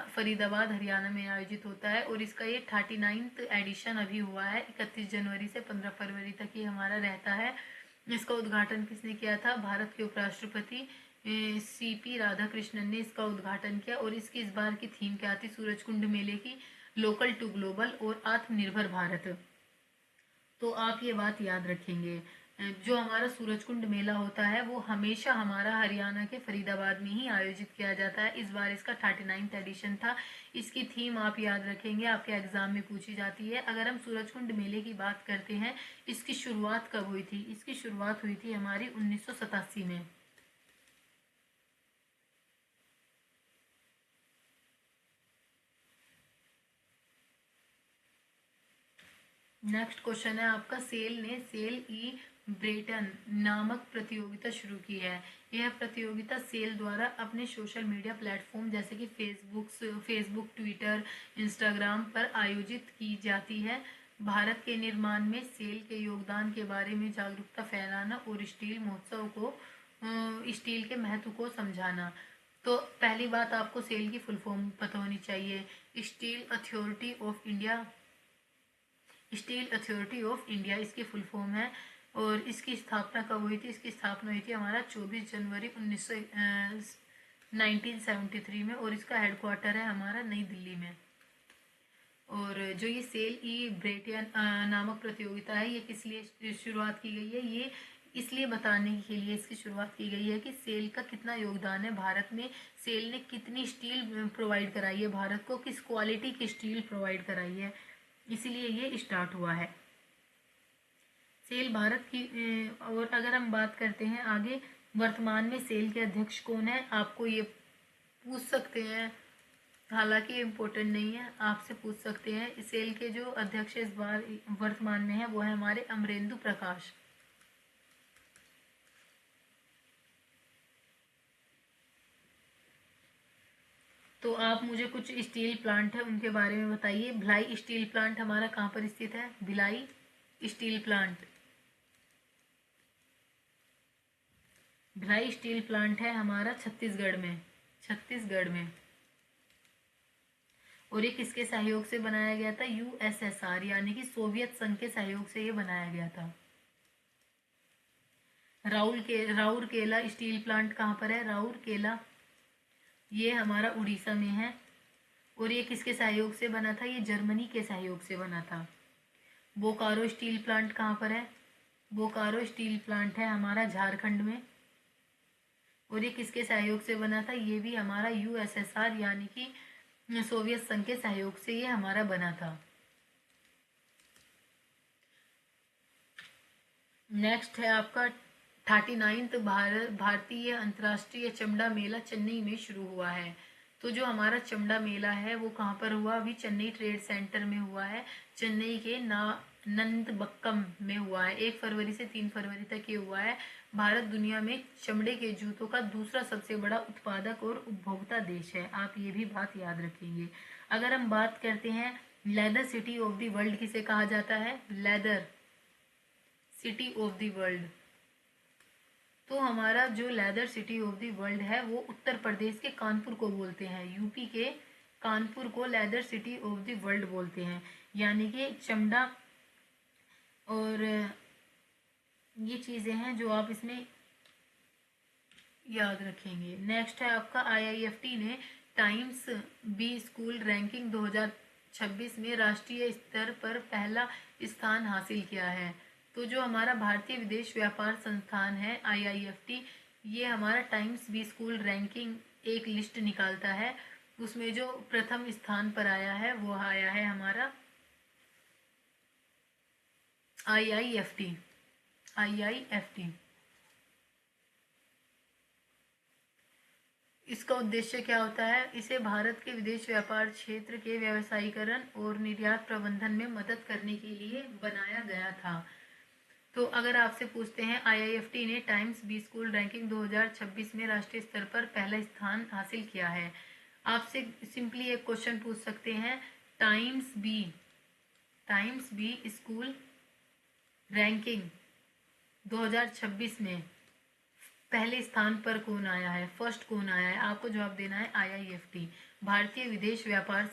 S1: फरीदाबाद हरियाणा में आयोजित होता है और इसका ये 39वां एडिशन अभी हुआ है। 31 जनवरी से 15 फरवरी तक ये हमारा रहता है। इसका उद्घाटन किसने किया था? भारत के उपराष्ट्रपति CP राधाकृष्णन ने इसका उद्घाटन किया। और इसकी इस बार की थीम क्या थी सूरजकुंड मेले की? लोकल टू ग्लोबल और आत्मनिर्भर भारत। तो आप ये बात याद रखेंगे। जो हमारा सूरजकुंड मेला होता है वो हमेशा हमारा हरियाणा के फरीदाबाद में ही आयोजित किया जाता है। इस बार इसका 39वां एडिशन था। इसकी थीम आप याद रखेंगे, आपके एग्जाम में पूछी जाती है। अगर हम सूरजकुंड मेले की बात करते हैं, इसकी शुरुआत कब हुई थी? इसकी शुरुआत हुई थी हमारी 1987 में। नेक्स्ट क्वेश्चन है आपका, सेल ने सेल ई ब्रेटन नामक प्रतियोगिता शुरू की है। यह प्रतियोगिता सेल द्वारा अपने सोशल मीडिया प्लेटफॉर्म जैसे कि फेसबुक, ट्विटर, इंस्टाग्राम पर आयोजित की जाती है। भारत के निर्माण में सेल के योगदान के बारे में जागरूकता फैलाना और स्टील के महत्व को समझाना। तो पहली बात, आपको सेल की फुल फॉर्म पता होनी चाहिए। Steel authority of India. Steel authority of India इसकी फुल फॉर्म है। और इसकी स्थापना कब हुई थी? इसकी स्थापना हुई थी हमारा 24 जनवरी 1973 में और इसका हेडक्वार्टर है हमारा नई दिल्ली में। और जो ये सेल ई ब्रेटियन नामक प्रतियोगिता है, ये किस लिए शुरुआत की गई है? ये इसलिए बताने के लिए इसकी शुरुआत की गई है कि सेल का कितना योगदान है भारत में। सेल ने कितनी स्टील प्रोवाइड कराई है भारत को, किस क्वालिटी की स्टील प्रोवाइड कराई है, इसीलिए ये स्टार्ट हुआ है सेल भारत की। और अगर हम बात करते हैं आगे, वर्तमान में सेल के अध्यक्ष कौन है? आपको ये पूछ सकते हैं, हालांकि इम्पोर्टेंट नहीं है, आपसे पूछ सकते हैं। सेल के जो अध्यक्ष इस बार वर्तमान में है वो है हमारे अमरेंदु प्रकाश। तो आप मुझे कुछ स्टील प्लांट है उनके बारे में बताइए। भिलाई स्टील प्लांट हमारा कहाँ पर स्थित है? Bhilai steel plant. Bhilai steel plant है हमारा छत्तीसगढ़ में। छत्तीसगढ़ में। और ये किसके सहयोग से बनाया गया था? USSR यानी कि सोवियत संघ के सहयोग से ये बनाया गया था। राउरकेला स्टील प्लांट कहाँ पर है? राउरकेला ये हमारा उड़ीसा में है। और ये किसके सहयोग से बना था? ये जर्मनी के सहयोग से बना था। बोकारो स्टील प्लांट कहाँ पर है? बोकारो स्टील प्लांट है हमारा झारखंड में। और ये किसके सहयोग से बना था? ये भी हमारा USSR यानी कि सोवियत संघ के सहयोग से ये हमारा बना था। नेक्स्ट है आपका 39वां भारतीय अंतर्राष्ट्रीय चमड़ा मेला चेन्नई में शुरू हुआ है। तो जो हमारा चमड़ा मेला है वो कहाँ पर हुआ? अभी चेन्नई ट्रेड सेंटर में हुआ है। चेन्नई के नंदबक्कम में हुआ है। 1 फरवरी से 3 फरवरी तक ये हुआ है। भारत दुनिया में चमड़े के जूतों का दूसरा सबसे बड़ा उत्पादक और उपभोक्ता देश है। आप ये भी बात याद रखेंगे। अगर हम बात करते हैं leather city of the world किसे कहा जाता है, leather city of the world, तो हमारा जो leather city of the world है वो उत्तर प्रदेश के कानपुर को बोलते हैं। यूपी के कानपुर को leather city of the world बोलते हैं। यानी कि चमड़ा और ये चीज़ें हैं जो आप इसमें याद रखेंगे। नेक्स्ट है आपका आईआईएफटी ने टाइम्स बी स्कूल रैंकिंग 2026 में राष्ट्रीय स्तर पर पहला स्थान हासिल किया है। तो जो हमारा भारतीय विदेश व्यापार संस्थान है आईआईएफटी, ये हमारा टाइम्स बी स्कूल रैंकिंग एक लिस्ट निकालता है। उसमें जो प्रथम स्थान पर आया है वो आया है हमारा आईआईएफटी। इसका उद्देश्य क्या होता है, इसे भारत के विदेश व्यापार क्षेत्र के व्यवसायीकरण और निर्यात प्रबंधन में मदद करने के लिए बनाया गया था। तो अगर आपसे पूछते हैं आईआईएफटी ने टाइम्स बी स्कूल रैंकिंग 2026 में राष्ट्रीय स्तर पर पहला स्थान हासिल किया है, आपसे सिंपली एक क्वेश्चन पूछ सकते हैं, टाइम्स बी स्कूल रैंकिंग 2026 में पहले स्थान पर कौन आया है, फर्स्ट कौन आया है? आपको जवाब देना है आईआईएफटी, भारतीय विदेश व्यापार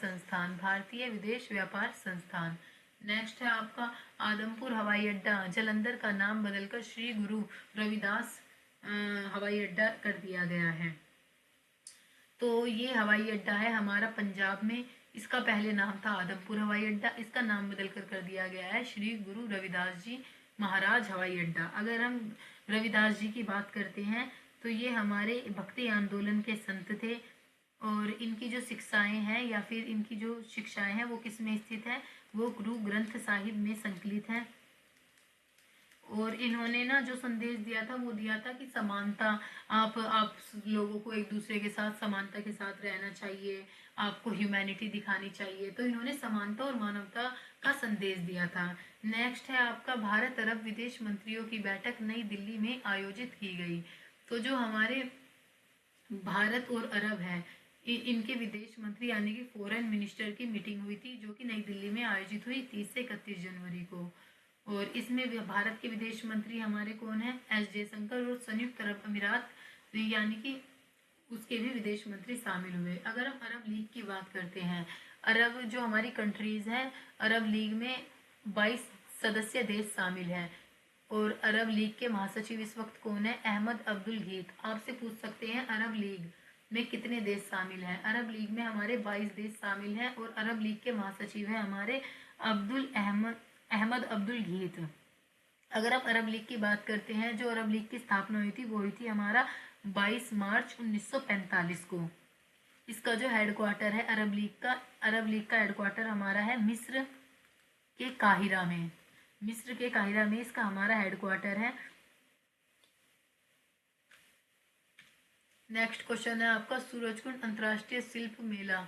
S1: संस्थान। नेक्स्ट है आपका आदमपुर हवाई अड्डा जालंधर का नाम बदलकर श्री गुरु रविदास हवाई अड्डा कर दिया गया है। तो ये हवाई अड्डा है हमारा पंजाब में, इसका पहले नाम था आदमपुर हवाई अड्डा, इसका नाम बदलकर कर दिया गया है श्री गुरु रविदास जी महाराज हवाई अड्डा। अगर हम रविदास जी की बात करते हैं तो ये हमारे भक्ति आंदोलन के संत थे और इनकी जो शिक्षाएं हैं या फिर इनकी जो शिक्षाएं हैं वो किस में स्थित है, वो गुरु ग्रंथ साहिब में संकलित है। और इन्होंने ना जो संदेश दिया था वो दिया था कि समानता, आप लोगों को एक दूसरे के साथ समानता के साथ रहना चाहिए, आपको ह्यूमैनिटी दिखानी चाहिए। तो इन्होंने समानता और मानवता का संदेश दिया था। नेक्स्ट है आपका भारत अरब विदेश मंत्रियों की बैठक नई दिल्ली में आयोजित की गई। तो जो हमारे भारत और अरब है इनके विदेश मंत्री यानी कि फॉरेन मिनिस्टर की मीटिंग हुई थी जो कि नई दिल्ली में आयोजित हुई 30 से 31 जनवरी को। और इसमें भारत के विदेश मंत्री हमारे कौन है, एस जयशंकर, और संयुक्त अरब अमीरात यानी कि उसके भी विदेश मंत्री शामिल हुए। अगर हम अरब लीग की बात करते हैं, अरब जो हमारी कंट्रीज हैं, अरब लीग में 22 सदस्य देश शामिल हैं और अरब लीग के महासचिव इस वक्त कौन है, अहमद अब्दुल गीत। आपसे पूछ सकते हैं अरब लीग में कितने देश शामिल हैं, अरब लीग में हमारे 22 देश शामिल हैं और अरब लीग के महासचिव हैं हमारे अहमद अब्दुल गीत। अगर आप अरब लीग की बात करते हैं, जो अरब लीग की स्थापना हुई थी हमारा 22 मार्च 1945 को। इसका जो हेडक्वार्टर है अरब लीग का हेडक्वार्टर हमारा है मिस्र के काहिरा में इसका हमारा हेडक्वार्टर है। नेक्स्ट क्वेश्चन है आपका सूरजकुंड अंतर्राष्ट्रीय शिल्प मेला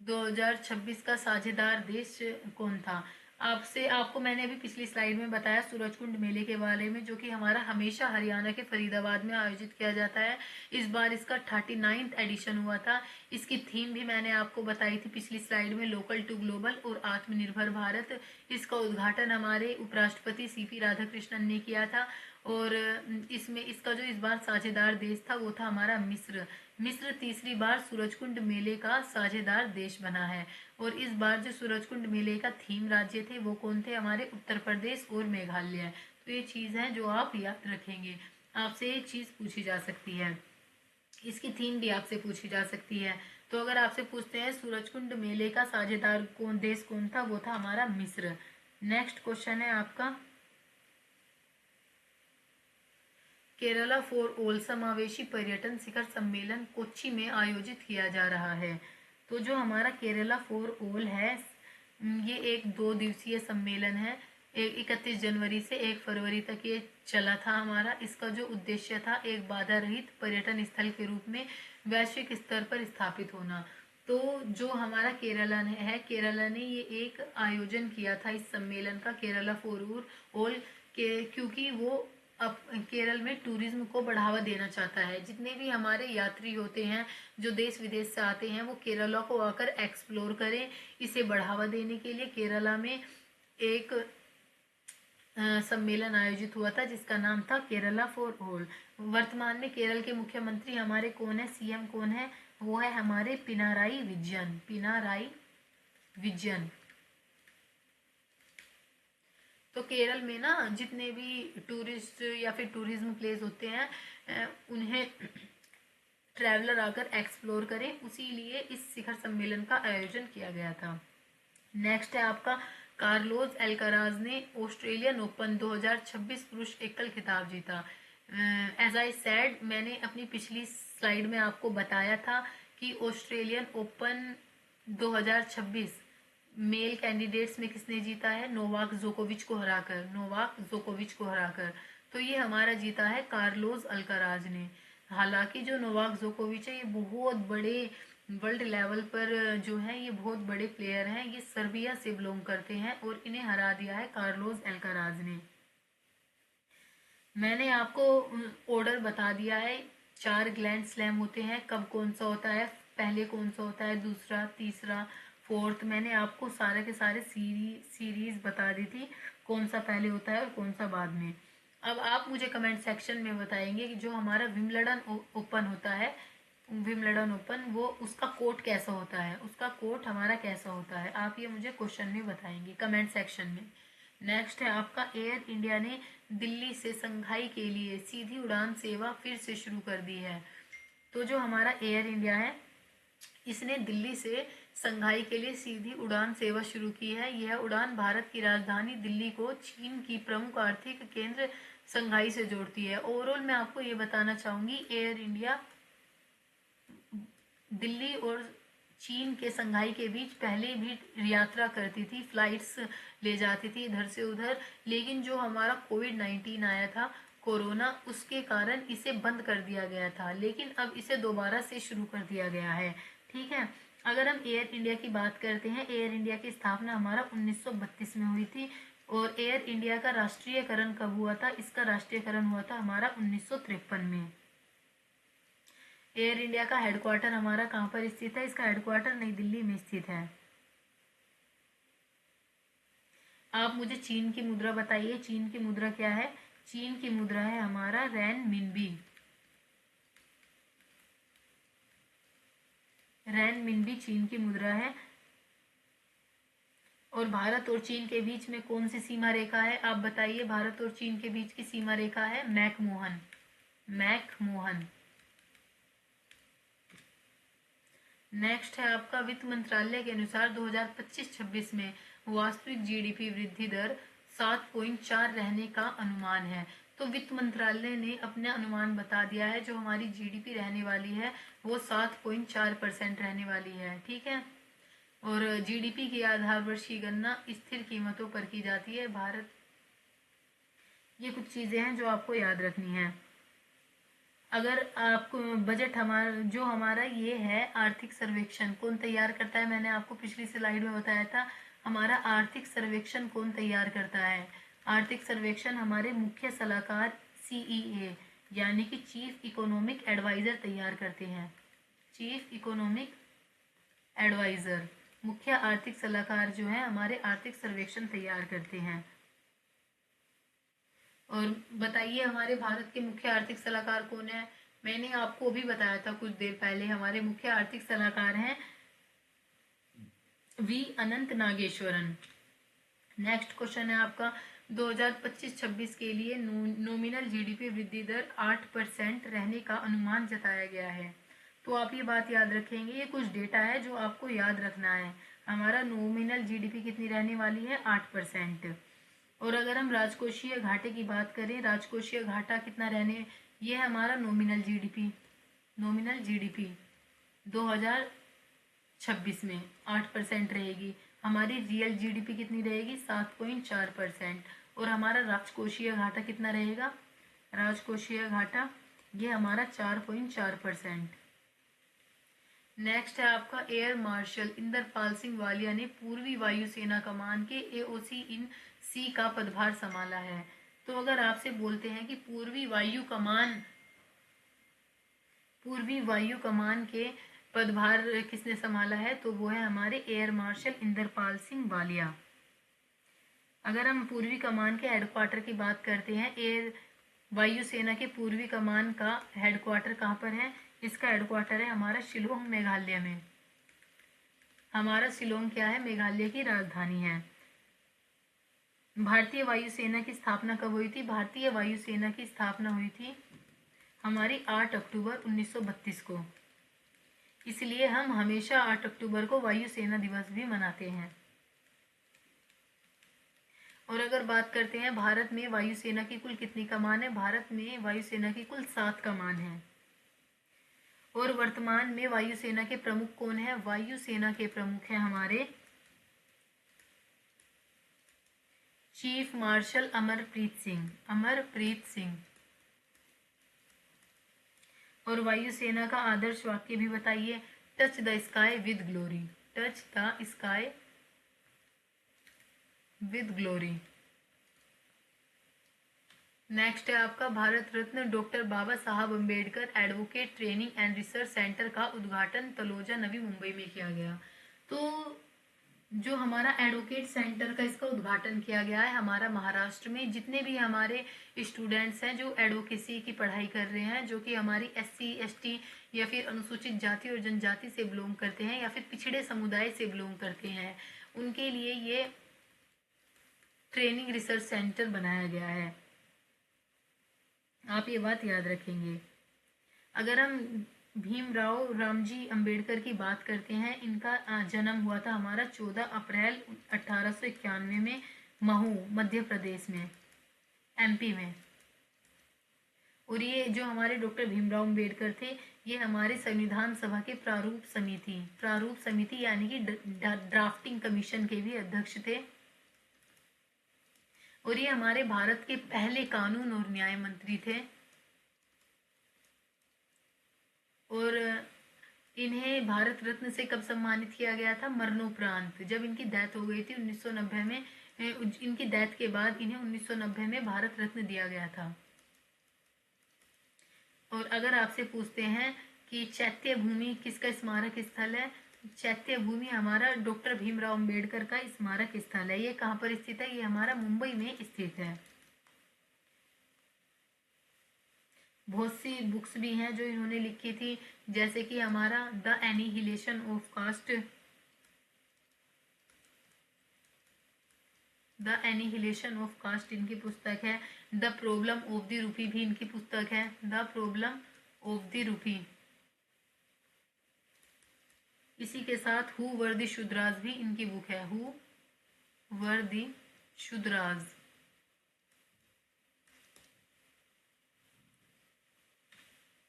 S1: 2026 का साझेदार देश कौन था? आपको मैंने अभी पिछली स्लाइड में बताया सूरजकुंड मेले के बारे में, जो कि हमारा हमेशा हरियाणा के फरीदाबाद में आयोजित किया जाता है। इस बार इसका 39वां एडिशन हुआ था। इसकी थीम भी मैंने आपको बताई थी पिछली स्लाइड में, लोकल टू ग्लोबल और आत्मनिर्भर भारत। इसका उद्घाटन हमारे उपराष्ट्रपति सीपी राधाकृष्णन ने किया था और इसमें इसका जो इस बार साझेदार देश था वो था हमारा मिस्र तीसरी बार सूरजकुंड मेले का साझेदार देश बना है। और इस बार जो सूरजकुंड मेले का थीम राज्य थे वो कौन थे, हमारे उत्तर प्रदेश और मेघालय। तो ये चीज़ है जो आप याद रखेंगे। आपसे ये चीज़ पूछी जा सकती है, इसकी थीम भी आपसे पूछी जा सकती है। तो अगर आपसे पूछते हैं सूरजकुंड मेले का साझेदार देश कौन था, वो था हमारा मिस्र। नेक्स्ट क्वेश्चन है आपका केरला फॉर ऑल समावेशी पर्यटन शिखर सम्मेलन कोच्चि में आयोजित किया जा रहा है। तो जो हमारा केरला फॉर ऑल है ये एक 2 दिवसीय सम्मेलन है, 31 जनवरी से 1 फरवरी तक ये चला था हमारा। इसका जो उद्देश्य था एक बाधा रहित पर्यटन स्थल के रूप में वैश्विक स्तर पर स्थापित होना। तो जो हमारा केरला ने ये एक आयोजन किया था इस सम्मेलन का, केरला फॉर ऑल क्योंकि वो अब केरल में टूरिज्म को बढ़ावा देना चाहता है। जितने भी हमारे यात्री होते हैं जो देश विदेश से आते हैं वो केरला को आकर एक्सप्लोर करें। इसे बढ़ावा देने के लिए केरला में एक सम्मेलन आयोजित हुआ था जिसका नाम था केरला फॉर ऑल। वर्तमान में केरल के मुख्यमंत्री हमारे कौन है, सीएम कौन है, वो है हमारे पिनाराई विजयन। पिनाराई विजयन। तो केरल में ना जितने भी टूरिस्ट या फिर टूरिज्म प्लेस होते हैं उन्हें ट्रैवलर आकर एक्सप्लोर करें, उसी लिए इस शिखर सम्मेलन का आयोजन किया गया था। नेक्स्ट है आपका कार्लोस अल्काराज ने ऑस्ट्रेलियन ओपन 2026 पुरुष एकल खिताब जीता। एज आई सेड, मैंने अपनी पिछली स्लाइड में आपको बताया था कि ऑस्ट्रेलियन ओपन 2026 मेल कैंडिडेट्स में किसने जीता है, नोवाक जोकोविच को हराकर। नोवाक जोकोविच को हराकर। तो ये हमारा जीता है कार्लोस अल्काराज ने। हालांकि जो नोवाक जोकोविच है ये बहुत बड़े वर्ल्ड लेवल पर जो है ये बहुत बड़े प्लेयर हैं। ये सर्बिया से बिलोंग करते हैं और इन्हें हरा दिया है कार्लोस अल्काराज ने। मैंने आपको ऑर्डर बता दिया है। 4 ग्रैंड स्लैम होते हैं, कब कौन सा होता है, पहले कौन सा होता है, दूसरा, तीसरा, फोर्थ। मैंने आपको सारे के सारे सीरीज बता दी थी, कौन सा पहले होता है और कौन सा बाद में। अब आप मुझे कमेंट सेक्शन में बताएंगे कि जो हमारा विंबलडन ओपन होता है, विंबलडन ओपन, वो उसका कोर्ट कैसा होता है, उसका कोर्ट हमारा कैसा होता है। आप ये मुझे क्वेश्चन में बताएंगे कमेंट सेक्शन में। नेक्स्ट है आपका एयर इंडिया ने दिल्ली से संघाई के लिए सीधी उड़ान सेवा फिर से शुरू कर दी है। तो जो हमारा एयर इंडिया है इसने दिल्ली से संघाई के लिए सीधी उड़ान सेवा शुरू की है। यह उड़ान भारत की राजधानी दिल्ली को चीन की प्रमुख आर्थिक केंद्र संघाई से जोड़ती है। ओवरऑल मैं आपको ये बताना चाहूंगी, एयर इंडिया दिल्ली और चीन के संघाई के बीच पहले भी यात्रा करती थी, फ्लाइट्स ले जाती थी इधर से उधर, लेकिन जो हमारा कोविड-19 आया था, कोरोना, उसके कारण इसे बंद कर दिया गया था। लेकिन अब इसे दोबारा से शुरू कर दिया गया है। ठीक है। अगर हम एयर इंडिया की बात करते हैं, एयर इंडिया की स्थापना हमारा 1932 में हुई थी। और एयर इंडिया का राष्ट्रीयकरण कब हुआ था, इसका राष्ट्रीयकरण हुआ था हमारा 1953 में। एयर इंडिया का हेडक्वार्टर हमारा कहाँ पर स्थित है, इसका हेडक्वार्टर नई दिल्ली में स्थित है। आप मुझे चीन की मुद्रा बताइए, चीन की मुद्रा क्या है। चीन की मुद्रा है हमारा रेनमिनबी। रेनमिनबी चीन की मुद्रा है। और भारत और चीन के बीच में कौन सी सीमा रेखा है, आप बताइए। भारत और चीन के बीच की सीमा रेखा है मैकमोहन। मैकमोहन। नेक्स्ट है आपका वित्त मंत्रालय के अनुसार 2025-26 में वास्तविक जीडीपी वृद्धि दर 7.4 रहने का अनुमान है। तो वित्त मंत्रालय ने अपना अनुमान बता दिया है, जो हमारी जीडीपी रहने वाली है वो 7.4% रहने वाली है। ठीक है। और जीडीपी की आधार वर्ष की गणना स्थिर कीमतों पर की जाती है। भारत, ये कुछ चीजें हैं जो आपको याद रखनी है। अगर आपको बजट हमारा ये है, आर्थिक सर्वेक्षण कौन तैयार करता है, मैंने आपको पिछली स्लाइड में बताया था। हमारा आर्थिक सर्वेक्षण कौन तैयार करता है, आर्थिक सर्वेक्षण हमारे मुख्य सलाहकार CEA यानी कि चीफ इकोनॉमिक एडवाइजर तैयार करते हैं। चीफ इकोनॉमिक एडवाइजर, मुख्य आर्थिक सलाहकार जो है हमारे आर्थिक सर्वेक्षण तैयार करते हैं। और बताइए हमारे भारत के मुख्य आर्थिक सलाहकार कौन है। मैंने आपको भी बताया था कुछ देर पहले, हमारे मुख्य आर्थिक सलाहकार हैं V अनंत नागेश्वरन। नेक्स्ट क्वेश्चन है आपका 2025-26 के लिए नॉमिनल जीडीपी वृद्धि दर 8% रहने का अनुमान जताया गया है। तो आप ये बात याद रखेंगे, ये कुछ डेटा है जो आपको याद रखना है। हमारा नॉमिनल जीडीपी कितनी रहने वाली है, 8%। और अगर हम राजकोषीय घाटे की बात करें, राजकोषीय घाटा कितना रहने, ये है हमारा नॉमिनल जीडीपी। नॉमिनल जीडीपी 2026 में 8% रहेगी। हमारी रियल जीडीपी कितनी रहेगी, 7.4%। और हमारा राजकोषीय घाटा कितना रहेगा, राजकोषीय घाटा ये हमारा 4.4%। नेक्स्ट है आपका एयर मार्शल इंदरपाल सिंह वालिया ने पूर्वी वायुसेना कमान के AOC इन C का पदभार संभाला है। तो अगर आपसे बोलते हैं कि पूर्वी वायु कमान के पदभार किसने संभाला है, तो वो है हमारे एयर मार्शल इंद्रपाल सिंह वालिया। अगर हम पूर्वी कमान के हेडक्वार्टर की बात करते हैं, एयर वायुसेना के पूर्वी कमान का हेडक्वार्टर कहाँ पर है? इसका हेडक्वार्टर है हमारा शिलोंग, मेघालय में। हमारा शिलोंग क्या है? मेघालय की राजधानी है। भारतीय वायुसेना की स्थापना कब हुई थी? भारतीय वायुसेना की स्थापना हुई थी हमारी 8 अक्टूबर 1932 को। इसलिए हम हमेशा 8 अक्टूबर को वायुसेना दिवस भी मनाते हैं। और अगर बात करते हैं भारत में वायुसेना की कुल कितनी कमान है? भारत में वायुसेना की कुल 7 कमान है। और वर्तमान में वायुसेना के प्रमुख कौन है? वायुसेना के प्रमुख हैं हमारे चीफ मार्शल अमरप्रीत सिंह। और वायुसेना का आदर्श वाक्य भी बताइए। Touch the sky with glory. Touch the sky with glory. Next है आपका Bharat Ratna doctor Baba Saheb Ambedkar advocate training and research centre का उद्घाटन तलोजा, नवी मुंबई में किया गया। तो जो हमारा एडवोकेट सेंटर का इसका उद्घाटन किया गया है हमारा महाराष्ट्र में। जितने भी हमारे स्टूडेंट्स हैं जो एडवोकेसी की पढ़ाई कर रहे हैं, जो कि हमारी SC ST या फिर अनुसूचित जाति और जनजाति से बिलोंग करते हैं या फिर पिछड़े समुदाय से बिलोंग करते हैं, उनके लिए ये ट्रेनिंग रिसर्च सेंटर बनाया गया है। आप ये बात याद रखेंगे। अगर हम भीमराव रामजी अंबेडकर की बात करते हैं, इनका जन्म हुआ था हमारा 14 अप्रैल 1891 में महू, मध्य प्रदेश में, MP में। और ये जो हमारे डॉक्टर भीमराव अंबेडकर थे, ये हमारे संविधान सभा के प्रारूप समिति यानी कि ड्राफ्टिंग कमीशन के भी अध्यक्ष थे। और ये हमारे भारत के पहले कानून और न्याय मंत्री थे। और इन्हें भारत रत्न से कब सम्मानित किया गया था? मरणोपरांत, जब इनकी डेथ हो गई थी 1990 में। इनकी डेथ के बाद इन्हें 1990 में भारत रत्न दिया गया था। और अगर आपसे पूछते हैं कि चैत्य भूमि किसका स्मारक स्थल है? चैत्य भूमि हमारा डॉक्टर भीमराव अंबेडकर का स्मारक स्थल है। ये कहाँ पर स्थित है? ये हमारा मुंबई में स्थित है। बहुत सी बुक्स भी हैं जो इन्होंने लिखी थी, जैसे कि हमारा द एनिहिलेशन ऑफ कास्ट, इनकी पुस्तक है। The problem of the rupee भी इनकी पुस्तक है, the problem of the rupee. इसी के साथ हु वर द शूद्राज भी इनकी बुक है, who were the Shudras.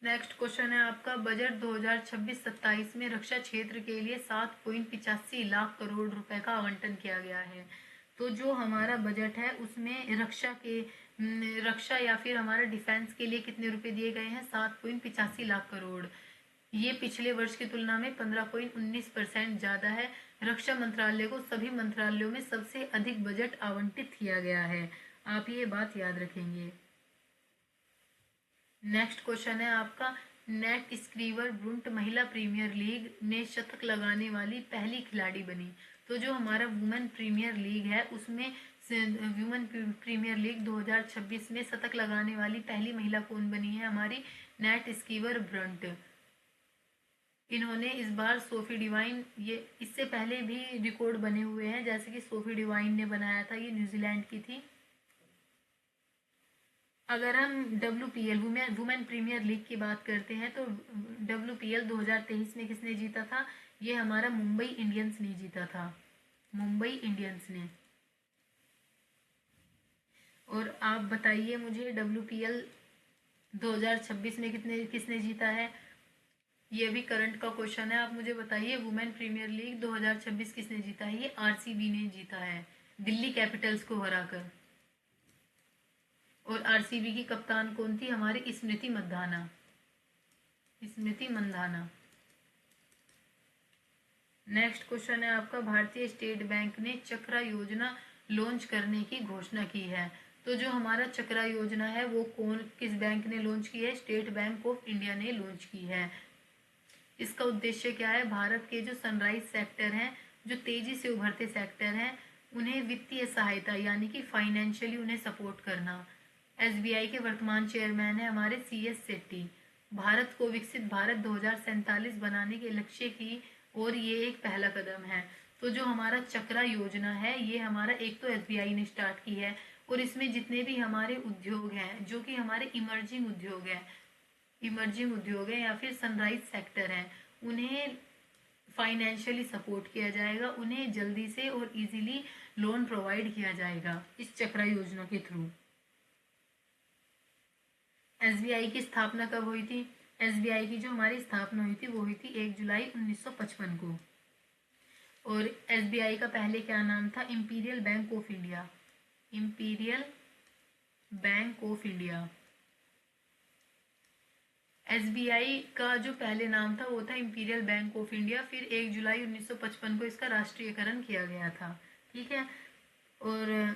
S1: Next question है आपका, बजट 2026-27 में रक्षा क्षेत्र के लिए 7.85 लाख करोड़ रुपए का आवंटन किया गया है। तो जो हमारा बजट है उसमें रक्षा या फिर हमारा डिफेंस के लिए कितने रुपए दिए गए हैं? 7.85 लाख करोड़। ये पिछले वर्ष की तुलना में 15.19% ज़्यादा है। रक्षा मंत्रालय को सभी मंत्रालयों में सबसे अधिक बजट आवंटित किया गया है। आप ये बात याद रखेंगे। नेक्स्ट क्वेश्चन है आपका, नेट स्क्रीवर ब्रुंट महिला प्रीमियर लीग में शतक लगाने वाली पहली खिलाड़ी बनी। तो जो हमारा वुमेन प्रीमियर लीग है उसमें वुमेन प्रीमियर लीग 2026 में शतक लगाने वाली पहली महिला कौन बनी है? हमारी नेट स्कीवर ब्रंट। इन्होंने इस बार सोफी डिवाइन, ये इससे पहले भी रिकॉर्ड बने हुए हैं, जैसे कि सोफी डिवाइन ने बनाया था, ये न्यूजीलैंड की थी। अगर हम WPL वुमेन प्रीमियर लीग की बात करते हैं तो WPL 2023 में किसने जीता था? ये हमारा मुंबई इंडियंस ने जीता था, मुंबई इंडियंस ने। और आप बताइए मुझे WPL 2026 में किसने जीता है? ये भी करंट का क्वेश्चन है। आप मुझे बताइए वुमेन प्रीमियर लीग 2026 किसने जीता है? ये RCB ने जीता है, दिल्ली कैपिटल्स को हराकर। और RCB की कप्तान कौन थी? हमारी स्मृति मंधाना। नेक्स्ट क्वेश्चन है आपका, भारतीय स्टेट बैंक ने चक्रा योजना लॉन्च करने की घोषणा की है। तो जो हमारा चक्रा योजना है वो किस बैंक ने लॉन्च की है? स्टेट बैंक ऑफ इंडिया ने लॉन्च की है। इसका उद्देश्य क्या है? भारत के जो सनराइज सेक्टर हैं, जो तेजी से उभरते सेक्टर हैं, उन्हें वित्तीय सहायता यानी कि फाइनेंशियली उन्हें सपोर्ट करना। एसबीआई के वर्तमान चेयरमैन है हमारे CS सेट्टी। भारत को विकसित भारत 2047 बनाने के लक्ष्य की और ये एक पहला कदम है। तो जो हमारा चक्रा योजना है ये हमारा एक तो एसबीआई ने स्टार्ट की है और इसमें जितने भी हमारे उद्योग हैं जो कि हमारे इमर्जिंग उद्योग है या फिर सनराइज सेक्टर है, उन्हें फाइनेंशियली सपोर्ट किया जाएगा, उन्हें जल्दी से और इजीली लोन प्रोवाइड किया जाएगा इस चक्रा योजना के थ्रू। एसबीआई की स्थापना कब हुई थी? एसबीआई की जो हमारी स्थापना हुई थी वो हुई थी 1 जुलाई 1955 को। और एसबीआई का पहले क्या नाम था? Imperial bank of India. Imperial bank of India. SBI का जो पहले नाम था वो था इंपीरियल बैंक ऑफ इंडिया। फिर 1 जुलाई 1955 को इसका राष्ट्रीयकरण किया गया था। ठीक है। और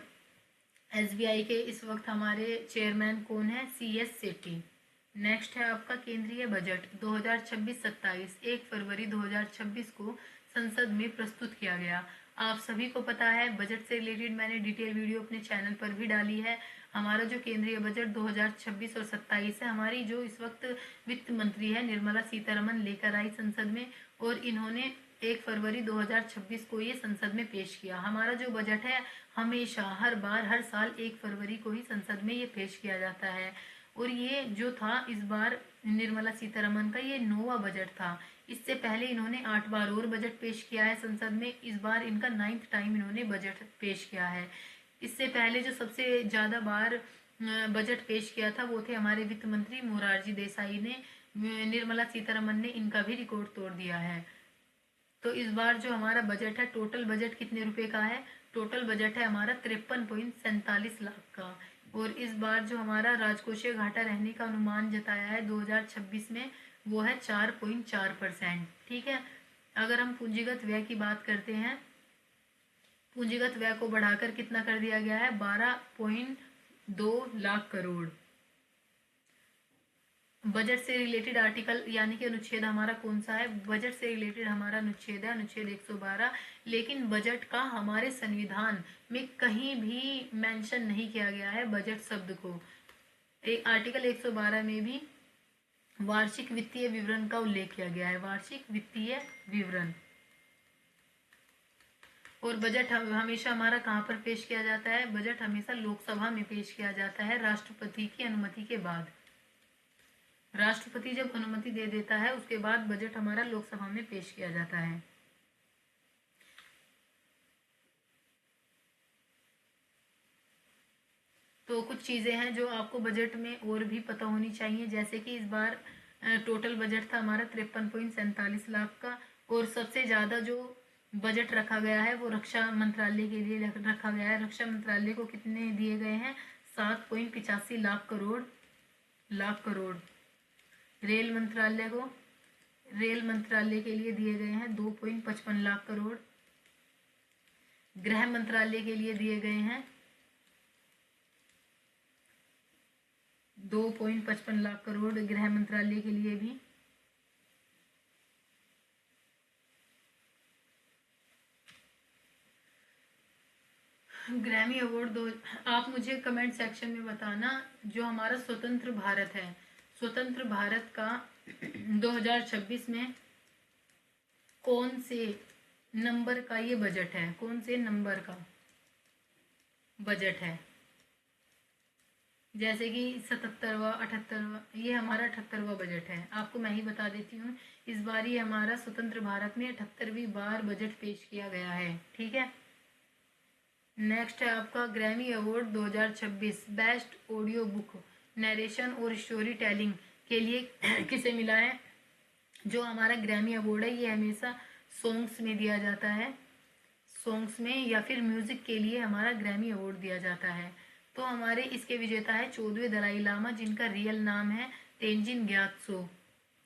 S1: एसबीआई के इस वक्त हमारे चेयरमैन कौन है? CS सेट्टी। नेक्स्ट है आपका केंद्रीय बजट 2026-27। 1 फरवरी 2026 को संसद में प्रस्तुत किया गया। आप सभी को पता है बजट से रिलेटेड मैंने डिटेल वीडियो अपने चैनल पर भी डाली है। हमारा जो केंद्रीय बजट 2026 और 27 है, हमारी जो इस वक्त वित्त मंत्री है निर्मला सीतारमन लेकर आई संसद में और इन्होंने 1 फरवरी 2026 को ये संसद में पेश किया। हमारा जो बजट है हमेशा हर बार हर साल 1 फरवरी को ही संसद में ये पेश किया जाता है। और ये जो था इस बार निर्मला सीतारमन का ये 9वां बजट था। इससे पहले इन्होंने 8 बार और बजट पेश किया है संसद में। इस बार इनका 9th टाइम इन्होंने बजट पेश किया है। इससे पहले जो सबसे ज़्यादा बार बजट पेश किया था वो थे हमारे वित्त मंत्री मोरारजी देसाई ने। निर्मला सीतारमन ने इनका भी रिकॉर्ड तोड़ दिया है। तो इस बार जो हमारा बजट है, टोटल बजट कितने रुपए का है? टोटल बजट है हमारा 53.47 लाख का। और इस बार जो हमारा राजकोषीय घाटा रहने का अनुमान जताया है 2026 में वो है 4.4%। ठीक है। अगर हम पूंजीगत व्यय की बात करते हैं, पूंजीगत व्यय को बढ़ाकर कितना कर दिया गया है? 12.2 लाख करोड़। बजट से रिलेटेड आर्टिकल यानी कि अनुच्छेद हमारा कौन सा है? बजट से रिलेटेड हमारा अनुच्छेद है अनुच्छेद 112। लेकिन बजट का हमारे संविधान में कहीं भी मेंशन नहीं किया गया है बजट शब्द को। एक आर्टिकल 112 में भी वार्षिक वित्तीय विवरण का उल्लेख किया गया है, वार्षिक वित्तीय विवरण। और बजट हमेशा हमारा कहाँ पर पेश किया जाता है? बजट हमेशा लोकसभा में पेश किया जाता है राष्ट्रपति की अनुमति के बाद। राष्ट्रपति जब अनुमति दे देता है उसके बाद बजट हमारा लोकसभा में पेश किया जाता है। तो कुछ चीज़ें हैं जो आपको बजट में और भी पता होनी चाहिए, जैसे कि इस बार टोटल बजट था हमारा 53.47 लाख का। और सबसे ज़्यादा जो बजट रखा गया है वो रक्षा मंत्रालय के लिए रखा गया है। रक्षा मंत्रालय को कितने दिए गए हैं? 7.85 लाख करोड़। रेल मंत्रालय के लिए दिए गए हैं 2.55 लाख करोड़। गृह मंत्रालय के लिए दिए गए हैं 2.55 लाख करोड़ गृह मंत्रालय के लिए भी। ग्रैमी अवार्ड दो। आप मुझे कमेंट सेक्शन में बताना जो हमारा स्वतंत्र भारत है, स्वतंत्र भारत का 2026 में कौन से नंबर का ये बजट है? कौन से नंबर का बजट है? जैसे कि 77वां 78वां, ये हमारा 78वां बजट है। आपको मैं ही बता देती हूँ, इस बार ये हमारा स्वतंत्र भारत में 78वीं बार बजट पेश किया गया है। ठीक है। नेक्स्ट है आपका Grammy award 2026 best audio book narration और स्टोरी टेलिंग के लिए किसे मिला है? जो हमारा ग्रैमी अवार्ड है ये हमेशा सॉन्ग्स में दिया जाता है, सॉन्ग्स में या फिर म्यूजिक के लिए हमारा ग्रैमी अवार्ड दिया जाता है। तो हमारे इसके विजेता है 14वें दलाई लामा, जिनका रियल नाम है तेंजिन ग्यात्सो।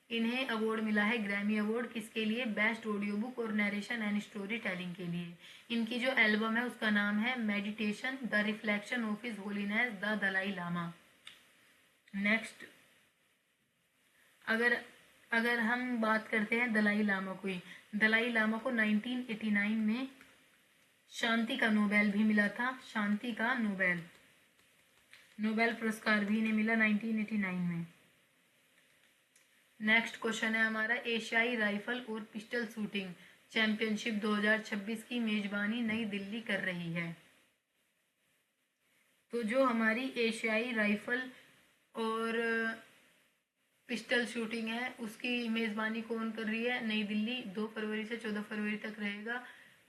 S1: इन्हें अवार्ड मिला है ग्रैमी अवार्ड, किसके लिए? बेस्ट ऑडियो बुक और नरेशन एंड स्टोरी टेलिंग के लिए। इनकी जो एल्बम है उसका नाम है meditation the reflection of his holiness the Dalai Lama. Next, अगर अगर हम बात करते हैं दलाई लामा को ही, दलाई लामा को 1989 में शांति का नोबेल भी मिला था। शांति का नोबेल पुरस्कार भी इन्हें मिला 1989 में। नेक्स्ट क्वेश्चन है हमारा, एशियाई राइफल और पिस्टल शूटिंग चैंपियनशिप 2026 की मेजबानी नई दिल्ली कर रही है। तो जो हमारी एशियाई राइफल और पिस्टल शूटिंग है उसकी मेजबानी कौन कर रही है? नई दिल्ली। 2 फरवरी से 14 फरवरी तक रहेगा।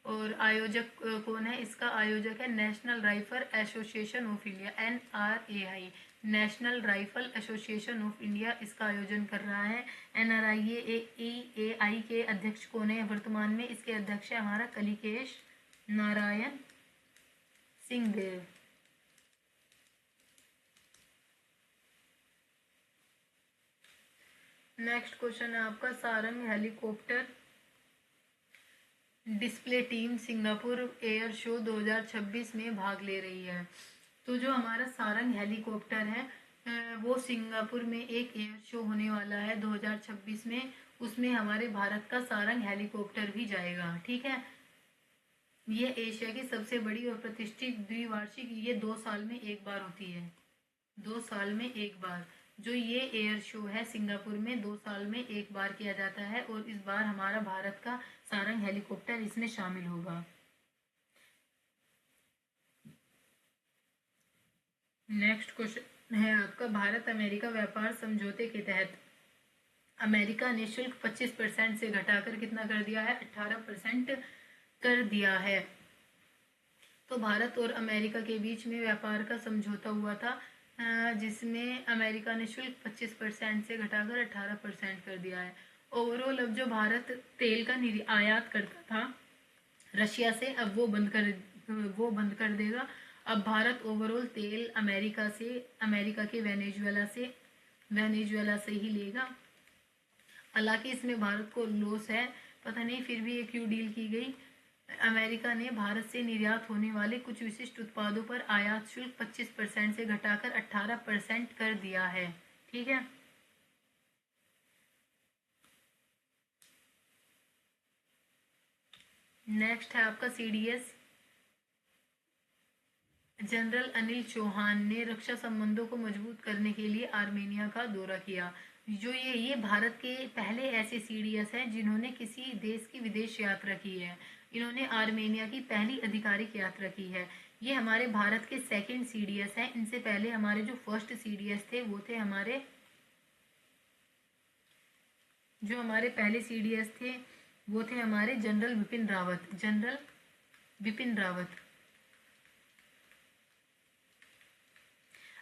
S1: और आयोजक कौन है? इसका आयोजक है national rifle association of India, NRAI, national rifle association of India इसका आयोजन कर रहा है। NRAI के अध्यक्ष कौन है वर्तमान में? इसके अध्यक्ष है हमारा कलिकेश नारायण सिंह देव। नेक्स्ट क्वेश्चन है आपका, Sarang helicopter display team Singapore air show 2026 में भाग ले रही है। तो जो हमारा सारंग हेलीकॉप्टर है वो सिंगापुर में एक एयर शो होने वाला है 2026 में, उसमें हमारे भारत का सारंग हेलीकॉप्टर भी जाएगा। ठीक है, ये एशिया की सबसे बड़ी और प्रतिष्ठित द्विवार्षिक, ये 2 साल में एक बार होती है, 2 साल में एक बार जो ये एयर शो है सिंगापुर में 2 साल में एक बार किया जाता है, और इस बार हमारा भारत का सारंग हेलीकॉप्टर इसमें शामिल होगा। नेक्स्ट क्वेश्चन है आपका, भारत अमेरिका व्यापार समझौते के तहत अमेरिका ने शुल्क 25% से घटाकर कितना कर दिया है? 18% कर दिया है। तो भारत और अमेरिका के बीच में व्यापार का समझौता हुआ था जिसमें अमेरिका ने शुल्क 25% से घटाकर 18% कर दिया है। ओवरऑल अब जो भारत तेल का आयात करता था रशिया से, अब वो बंद कर देगा। अब भारत ओवरऑल तेल अमेरिका के वेनेजुएला से ही लेगा। हालांकि इसमें भारत को लॉस है, पता नहीं फिर भी ये क्यों डील की गई। अमेरिका ने भारत से निर्यात होने वाले कुछ विशिष्ट उत्पादों पर आयात शुल्क 25% से घटाकर 18% कर दिया है। ठीक है, नेक्स्ट है आपका CDS। जनरल अनिल चौहान ने रक्षा संबंधों को मजबूत करने के लिए आर्मेनिया का दौरा किया। जो ये भारत के पहले ऐसे CDS हैं जिन्होंने किसी देश की विदेश यात्रा की है। इन्होंने आर्मेनिया की पहली आधिकारिक यात्रा की है। ये हमारे भारत के सेकंड CDS हैं। इनसे पहले हमारे जो फर्स्ट CDS थे वो थे हमारे CDS थे वो थे हमारे जनरल बिपिन रावत।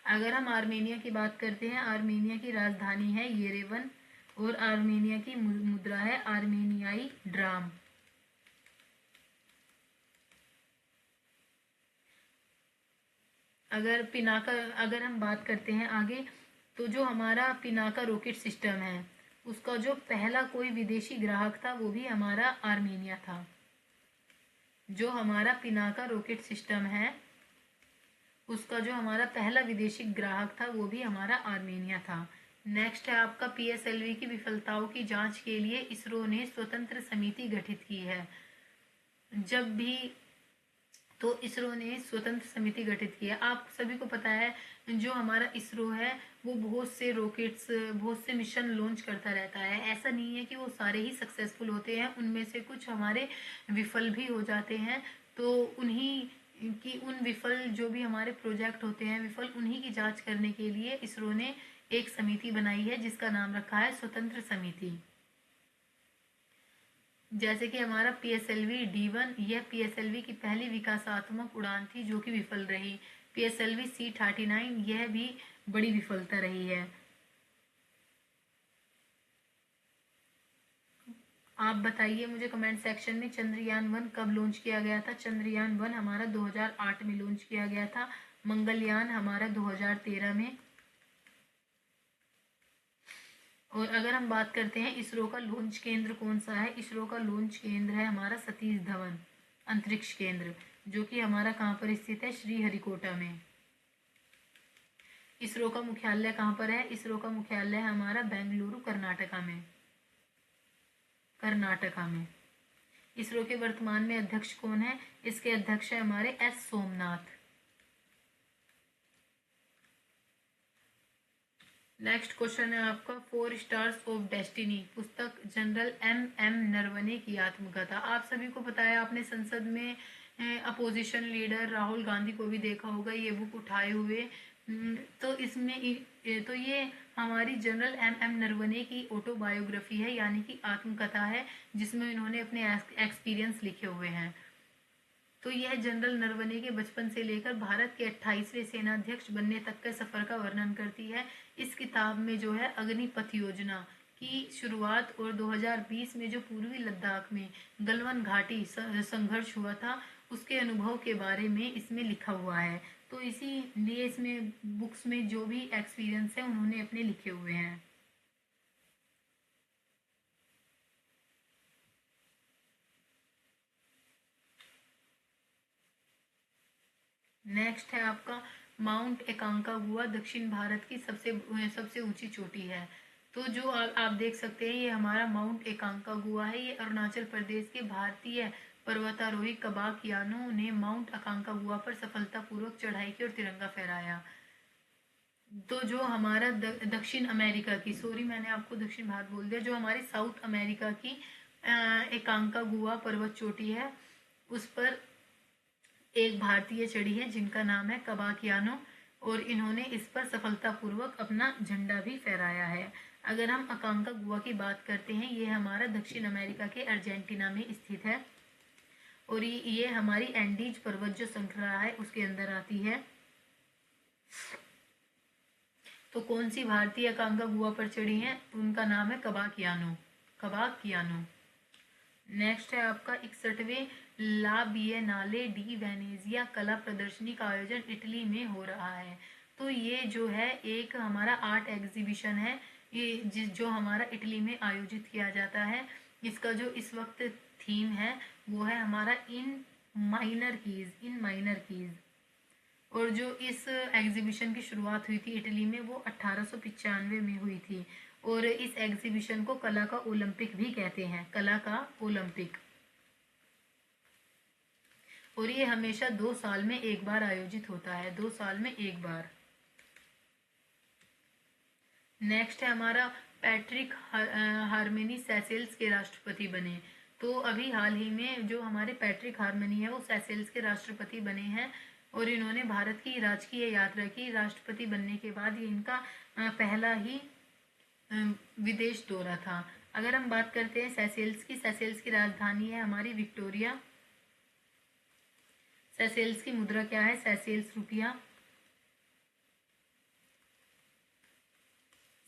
S1: अगर हम आर्मेनिया की बात करते हैं, आर्मेनिया की राजधानी है येरेवन और आर्मेनिया की मुद्रा है आर्मेनियाई ड्राम। अगर हम बात करते हैं आगे, तो जो हमारा पिनाका रॉकेट सिस्टम है उसका जो पहला कोई विदेशी ग्राहक था वो भी हमारा आर्मेनिया था। जो हमारा पिनाका रॉकेट सिस्टम है उसका जो हमारा पहला विदेशी ग्राहक था वो भी हमारा आर्मेनिया था। नेक्स्ट है आपका, PSLV की विफलताओं की जांच के लिए इसरो ने स्वतंत्र समिति गठित की है। जब भी तो इसरो ने स्वतंत्र समिति गठित की है। आप सभी को पता है जो हमारा इसरो है वो बहुत से मिशन लॉन्च करता रहता है। ऐसा नहीं है कि वो सारे ही सक्सेसफुल होते हैं, उनमें से कुछ हमारे विफल भी हो जाते हैं। तो उन विफल जो भी हमारे प्रोजेक्ट होते हैं विफल, उन्हीं की जांच करने के लिए इसरो ने एक समिति बनाई है जिसका नाम रखा है स्वतंत्र समिति। जैसे कि हमारा PSLV D1, यह PSLV की पहली विकासात्मक उड़ान थी जो कि विफल रही। PSLV C39 यह भी बड़ी विफलता रही है। आप बताइए मुझे कमेंट सेक्शन में, चंद्रयान 1 कब लॉन्च किया गया था? चंद्रयान 1 हमारा 2008 में लॉन्च किया गया था। मंगलयान हमारा 2013 में, और अगर हम बात करते हैं इसरो का लॉन्च केंद्र कौन सा है, इसरो का लॉन्च केंद्र है हमारा सतीश धवन अंतरिक्ष केंद्र, जो कि हमारा कहाँ पर स्थित है, श्रीहरिकोटा में। इसरो का मुख्यालय कहाँ पर है, इसरो का मुख्यालय है हमारा बेंगलुरु कर्नाटका में, कर्नाटका में। इसरो के वर्तमान में अध्यक्ष कौन है, इसके अध्यक्ष है हमारे एस सोमनाथ। नेक्स्ट क्वेश्चन है आपका 4 स्टार्स ऑफ डेस्टिनी, पुस्तक जनरल एम नरवणे की आत्मकथा। आप सभी को पता है, आपने संसद में अपोजिशन लीडर राहुल गांधी को भी देखा होगा ये बुक उठाए हुए। तो इसमें तो ये हमारी जनरल एम नरवणे की ऑटोबायोग्राफी है, यानी कि आत्मकथा है, जिसमें इन्होंने अपने एक्सपीरियंस लिखे हुए हैं। तो यह जनरल नरवणे के बचपन से लेकर भारत के 28वें सेनाध्यक्ष बनने तक के सफर का वर्णन करती है। इस किताब में जो है अग्निपथ योजना की शुरुआत और 2020 में जो पूर्वी लद्दाख में गलवान घाटी संघर्ष हुआ था उसके अनुभव के बारे में इसमें लिखा हुआ है। तो इसीलिए इसमें बुक्स में जो भी एक्सपीरियंस है उन्होंने अपने लिखे हुए हैं। नेक्स्ट है आपका माउंट एकांकागुआ दक्षिण भारत की सबसे ऊंची चोटी है। तो जो आप देख सकते हैं ये हमारा माउंट एकांकागुआ है, ये अरुणाचल प्रदेश के भारतीय पर्वतारोही कबाक यानो ने माउंट एकांकागुआ पर सफलतापूर्वक चढ़ाई की और तिरंगा फहराया। तो जो हमारा दक्षिण अमेरिका की, सॉरी मैंने आपको दक्षिण भारत बोल दिया, जो हमारी साउथ अमेरिका की एकांकागुआ पर्वत चोटी है उस पर एक भारतीय चढ़ी है जिनका नाम है कबाक यानो, और इन्होंने इस पर सफलतापूर्वक अपना झंडा भी फहराया है। अगर हम अकांकागुआ की बात करते हैं, ये हमारा दक्षिण अमेरिका के अर्जेंटीना में स्थित है और ये हमारी एंडीज पर्वत जो श्रृंखला है उसके अंदर आती है। तो कौन सी भारतीय अकांकागुआ पर चढ़ी है, उनका नाम है कबाक यानो, कबाक यानो। नेक्स्ट है आपका 61वें ला बिएनाले डी वेनेजिया कला प्रदर्शनी का आयोजन इटली में हो रहा है। तो ये जो है एक हमारा आर्ट एग्जीबिशन है, ये जो हमारा इटली में आयोजित किया जाता है। इसका जो इस वक्त थीम है वो है हमारा इन माइनर कीज। और जो इस एग्जीबिशन की शुरुआत हुई थी इटली में वो 1895 में हुई थी, और इस एग्जीबिशन को कला का ओलंपिक भी कहते हैं, कला का ओलंपिक। और ये हमेशा 2 साल में एक बार आयोजित होता है, 2 साल में एक बार। नेक्स्ट है हमारा पैट्रिक हार्मनी सेशेल्स के राष्ट्रपति बने। तो अभी हाल ही में जो हमारे पैट्रिक हार्मनी है वो सेशेल्स के राष्ट्रपति बने हैं और इन्होंने भारत की राजकीय यात्रा की। राष्ट्रपति बनने के बाद ये इनका पहला ही विदेश दौरा था। अगर हम बात करते हैं सेशेल्स की राजधानी है हमारी विक्टोरिया। सेशेल्स की मुद्रा क्या है, सेशेल्स रुपया,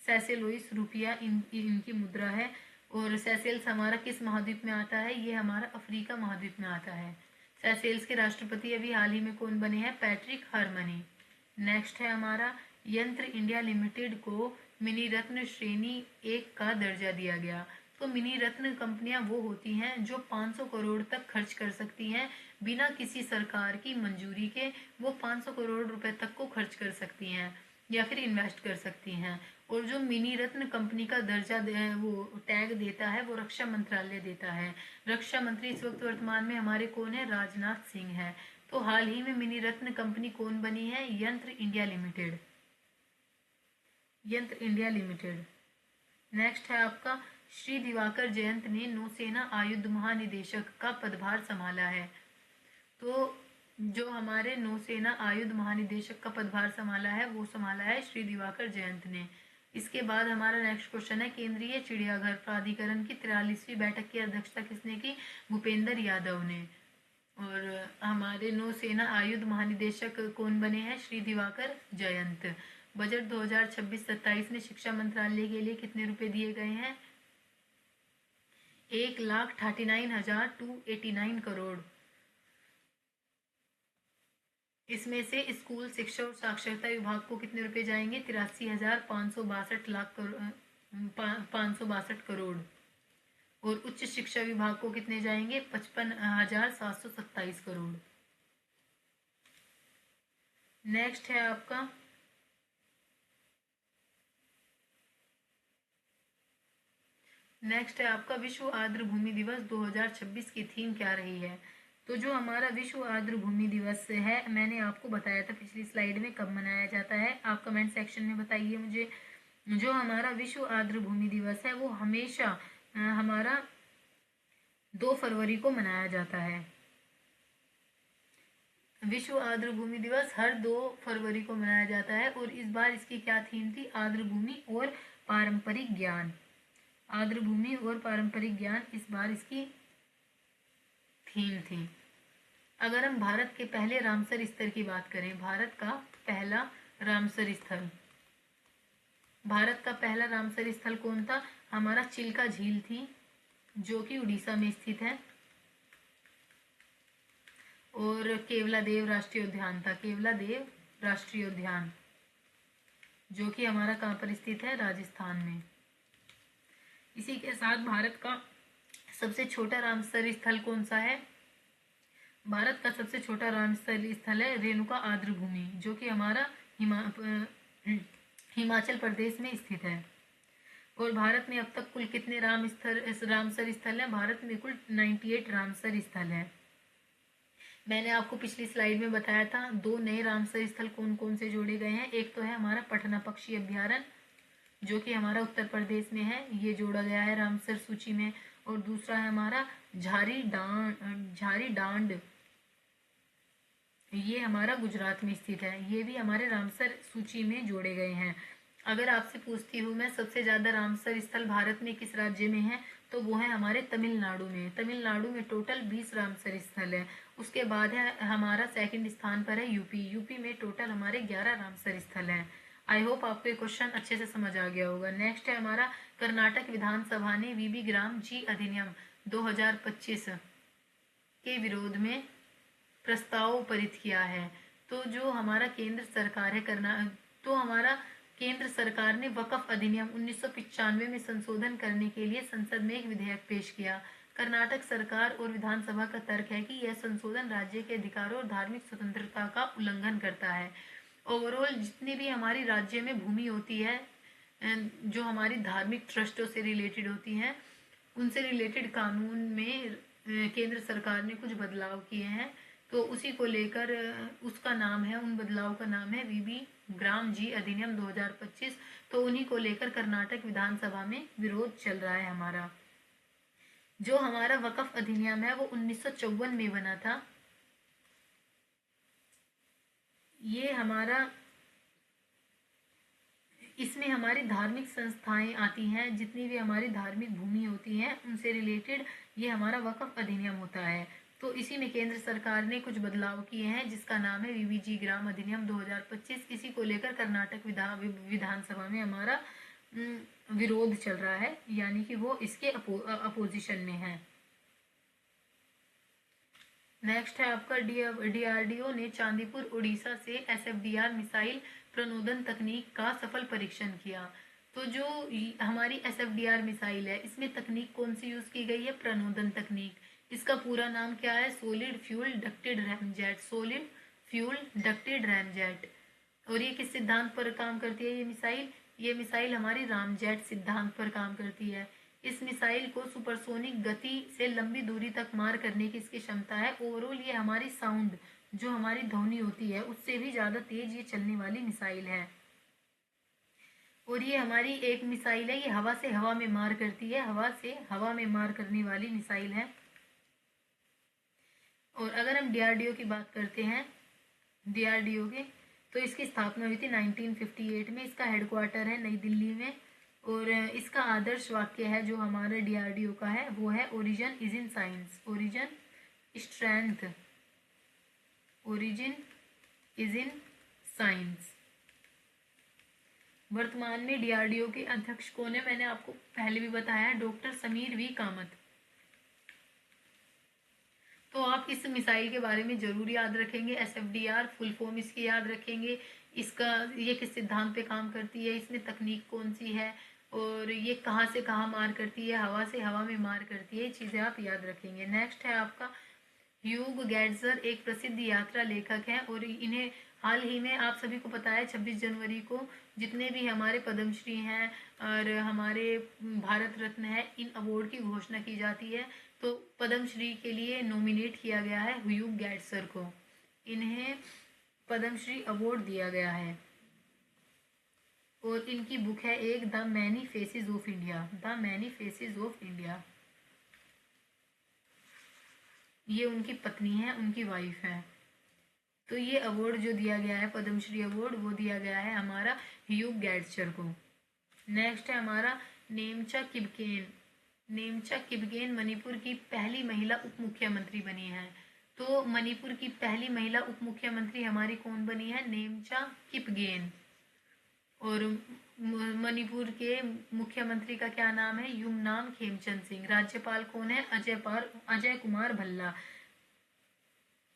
S1: सेशेलोइस रुपया इनकी मुद्रा है। और सेशेल्स हमारा किस महाद्वीप में आता है, ये हमारा अफ्रीका महाद्वीप में आता है। सेशेल्स के राष्ट्रपति अभी हाल ही में कौन बने हैं, पैट्रिक हार्मनी। नेक्स्ट है हमारा यंत्र इंडिया लिमिटेड को मिनी रत्न श्रेणी 1 का दर्जा दिया गया। तो मिनी रत्न कंपनियां वो होती हैं जो 500 करोड़ तक खर्च कर सकती हैं बिना किसी सरकार की मंजूरी के। वो 500 करोड़ रुपए तक को खर्च कर सकती हैं या फिर इन्वेस्ट कर सकती हैं। और जो मिनी रत्न कंपनी का दर्जा वो टैग देता है वो रक्षा मंत्रालय देता है। रक्षा मंत्री इस वक्त वर्तमान में हमारे कौन है, राजनाथ सिंह है। तो हाल ही में मिनी रत्न कंपनी कौन बनी है, यंत्र इंडिया लिमिटेड, यंत्र इंडिया लिमिटेड। नेक्स्ट है आपका श्री दिवाकर जयंत ने नौसेना आयुध महानिदेशक का पदभार संभाला है। तो जो हमारे नौसेना आयुध महानिदेशक का पदभार संभाला है वो संभाला है श्री दिवाकर जयंत ने। इसके बाद हमारा नेक्स्ट क्वेश्चन है केंद्रीय चिड़ियाघर प्राधिकरण की 43वीं बैठक की अध्यक्षता किसने की, भूपेंद्र यादव ने। और हमारे नौसेना आयुध महानिदेशक कौन बने हैं, श्री दिवाकर जयंत। बजट 2026-27 में शिक्षा मंत्रालय के लिए कितने रुपए दिए गए हैं, 1,39,289 करोड़। इसमें से स्कूल शिक्षा और साक्षरता विभाग को कितने रुपए जाएंगे, 83,562 लाख 562 और उच्च शिक्षा विभाग को कितने जाएंगे? 55,727 करोड़। नेक्स्ट है आपका विश्व आर्द्र भूमि दिवस 2026 की थीम क्या रही है? तो जो हमारा विश्व आर्द्र भूमि दिवस है, मैंने आपको बताया था पिछली स्लाइड में कब मनाया जाता है, आप कमेंट सेक्शन में बताइए मुझे। जो हमारा विश्व आर्द्र भूमि दिवस है वो हमेशा हमारा 2 फरवरी को मनाया जाता है। विश्व आर्द्र भूमि दिवस हर 2 फरवरी को मनाया जाता है और इस बार इसकी क्या थीम थी? आर्द्र भूमि और पारंपरिक ज्ञान। आर्द्र भूमि और पारंपरिक ज्ञान इस बार इसकी थीम थी। अगर हम भारत के पहले रामसर स्थल की बात करें, भारत का पहला रामसर स्थल कौन था? हमारा चिल्का झील थी, जो कि उड़ीसा में स्थित है। और केवलादेव राष्ट्रीय उद्यान था, केवलादेव राष्ट्रीय उद्यान, जो कि हमारा कहाँ पर स्थित है? राजस्थान में। इसी के साथ भारत का सबसे छोटा रामसर स्थल कौन सा है? भारत का सबसे छोटा रामसर स्थल है रेणुका आर्द्र भूमि, जो कि हमारा हिमाचल प्रदेश में स्थित है। और भारत में अब तक कुल कितने रामसर स्थल हैं? भारत में कुल 98 रामसर स्थल हैं। मैंने आपको पिछली स्लाइड में बताया था 2 नए रामसर स्थल कौन कौन से जोड़े गए हैं। एक तो है हमारा पटना पक्षी अभ्यारण्य, जो कि हमारा उत्तर प्रदेश में है, ये जोड़ा गया है रामसर सूची में। और दूसरा है हमारा झारी डांड, ये हमारा गुजरात में स्थित है, ये भी हमारे रामसर सूची में जोड़े गए हैं। अगर आपसे पूछती हूँ मैं सबसे ज़्यादा रामसर स्थल भारत में किस राज्य में है, तो वो है हमारे तमिलनाडु में। तमिलनाडु में टोटल 20 रामसर स्थल है। उसके बाद है हमारा सेकंड स्थान पर है यूपी में टोटल हमारे 11 रामसर स्थल हैं। आई होप आपको ये क्वेश्चन अच्छे से समझ आ गया होगा। नेक्स्ट है हमारा कर्नाटक विधानसभा ने वीबी ग्राम जी अधिनियम 2025 के विरोध में प्रस्ताव पारित किया है। तो जो हमारा केंद्र सरकार है केंद्र सरकार ने वक्फ अधिनियम 1995 में संशोधन करने के लिए संसद में एक विधेयक पेश किया। कर्नाटक सरकार और विधानसभा का तर्क है कि यह संशोधन राज्य के अधिकारों और धार्मिक स्वतंत्रता का उल्लंघन करता है। ओवरऑल जितनी भी हमारी राज्य में भूमि होती है जो हमारी धार्मिक ट्रस्टों से रिलेटेड होती हैं, उनसे रिलेटेड कानून में केंद्र सरकार ने कुछ बदलाव किए हैं। तो उसी को लेकर उसका नाम है, उन बदलाव का नाम है वीबी ग्राम जी अधिनियम 2025। तो उन्हीं को लेकर कर्नाटक विधानसभा में विरोध चल रहा है हमारा। जो हमारा वक्फ अधिनियम है वो 1954 में बना था। ये हमारा इसमें हमारी धार्मिक संस्थाएं आती हैं, जितनी भी हमारी धार्मिक भूमि होती हैं उनसे रिलेटेड ये हमारा वक्फ अधिनियम होता है। तो इसी में केंद्र सरकार ने कुछ बदलाव किए हैं जिसका नाम है वीबीजी ग्राम अधिनियम 2025। इसी को लेकर कर्नाटक विधानसभा में हमारा विरोध चल रहा है, यानी कि वो इसके अपोजिशन में है। नेक्स्ट है आपका डीआरडीओ ने चांदीपुर उड़ीसा से एसएफडीआर मिसाइल प्रणोदन तकनीक का सफल परीक्षण किया। तो जो हमारी एसएफडीआर मिसाइल है इसमें तकनीक कौन सी यूज की गई है? प्रणोदन तकनीक। इसका पूरा नाम क्या है? Solid fuel ducted ramjet. Solid fuel ducted ramjet. और ये किस सिद्धांत पर काम करती है ये मिसाइल हमारी रामजेट सिद्धांत पर काम करती है। इस मिसाइल को सुपरसोनिक गति से लंबी दूरी तक मार करने की इसकी क्षमता है। ओवरऑल ये हमारी साउंड, जो हमारी ध्वनि होती है, उससे भी ज़्यादा तेज ये चलने वाली मिसाइल है। और ये हमारी एक मिसाइल है, ये हवा से हवा में मार करती है, हवा से हवा में मार करने वाली मिसाइल है। और अगर हम डीआरडीओ की बात करते हैं, डीआरडीओ के, तो इसकी स्थापना हुई थी 1958 में। इसका हेडक्वार्टर है नई दिल्ली में। और इसका आदर्श वाक्य है जो हमारे डीआरडीओ का है वो है origin is in science. Origin strength, origin is in science. वर्तमान में डीआरडीओ के अध्यक्ष कौन है? मैंने आपको पहले भी बताया, डॉक्टर समीर वी कामत। तो आप इस मिसाइल के बारे में जरूर याद रखेंगे। एसएफडीआर फुल फॉर्म इसकी याद रखेंगे, इसका ये किस सिद्धांत पे काम करती है, इसमें तकनीक कौन सी है, और ये कहाँ से कहाँ मार करती है, हवा से हवा में मार करती है, ये चीज़ें आप याद रखेंगे। नेक्स्ट है आपका ह्यूग गैट्सर, एक प्रसिद्ध यात्रा लेखक हैं और इन्हें हाल ही में आप सभी को पता है 26 जनवरी को जितने भी हमारे पद्मश्री हैं और हमारे भारत रत्न है, इन अवार्ड की घोषणा की जाती है। तो पद्मश्री के लिए नॉमिनेट किया गया है ह्यूग गैट्सर को, इन्हें पद्मश्री अवार्ड दिया गया है। और इनकी बुक है एक the many faces of India, the many faces of India. ये उनकी पत्नी है, उनकी वाइफ है। तो ये अवार्ड जो दिया गया है पद्मश्री अवार्ड, वो दिया गया है हमारा ह्यूग गैट्सर को। नेक्स्ट है हमारा नेमचा किपगेन। नेमचा किपगेन मणिपुर की पहली महिला उप मुख्यमंत्री बनी है। तो मणिपुर की पहली महिला उप मुख्यमंत्री हमारी कौन बनी है? नेमचा किपगेन। और मणिपुर के मुख्यमंत्री का क्या नाम है? युमनाम खेमचंद सिंह। राज्यपाल कौन है? अजय कुमार भल्ला।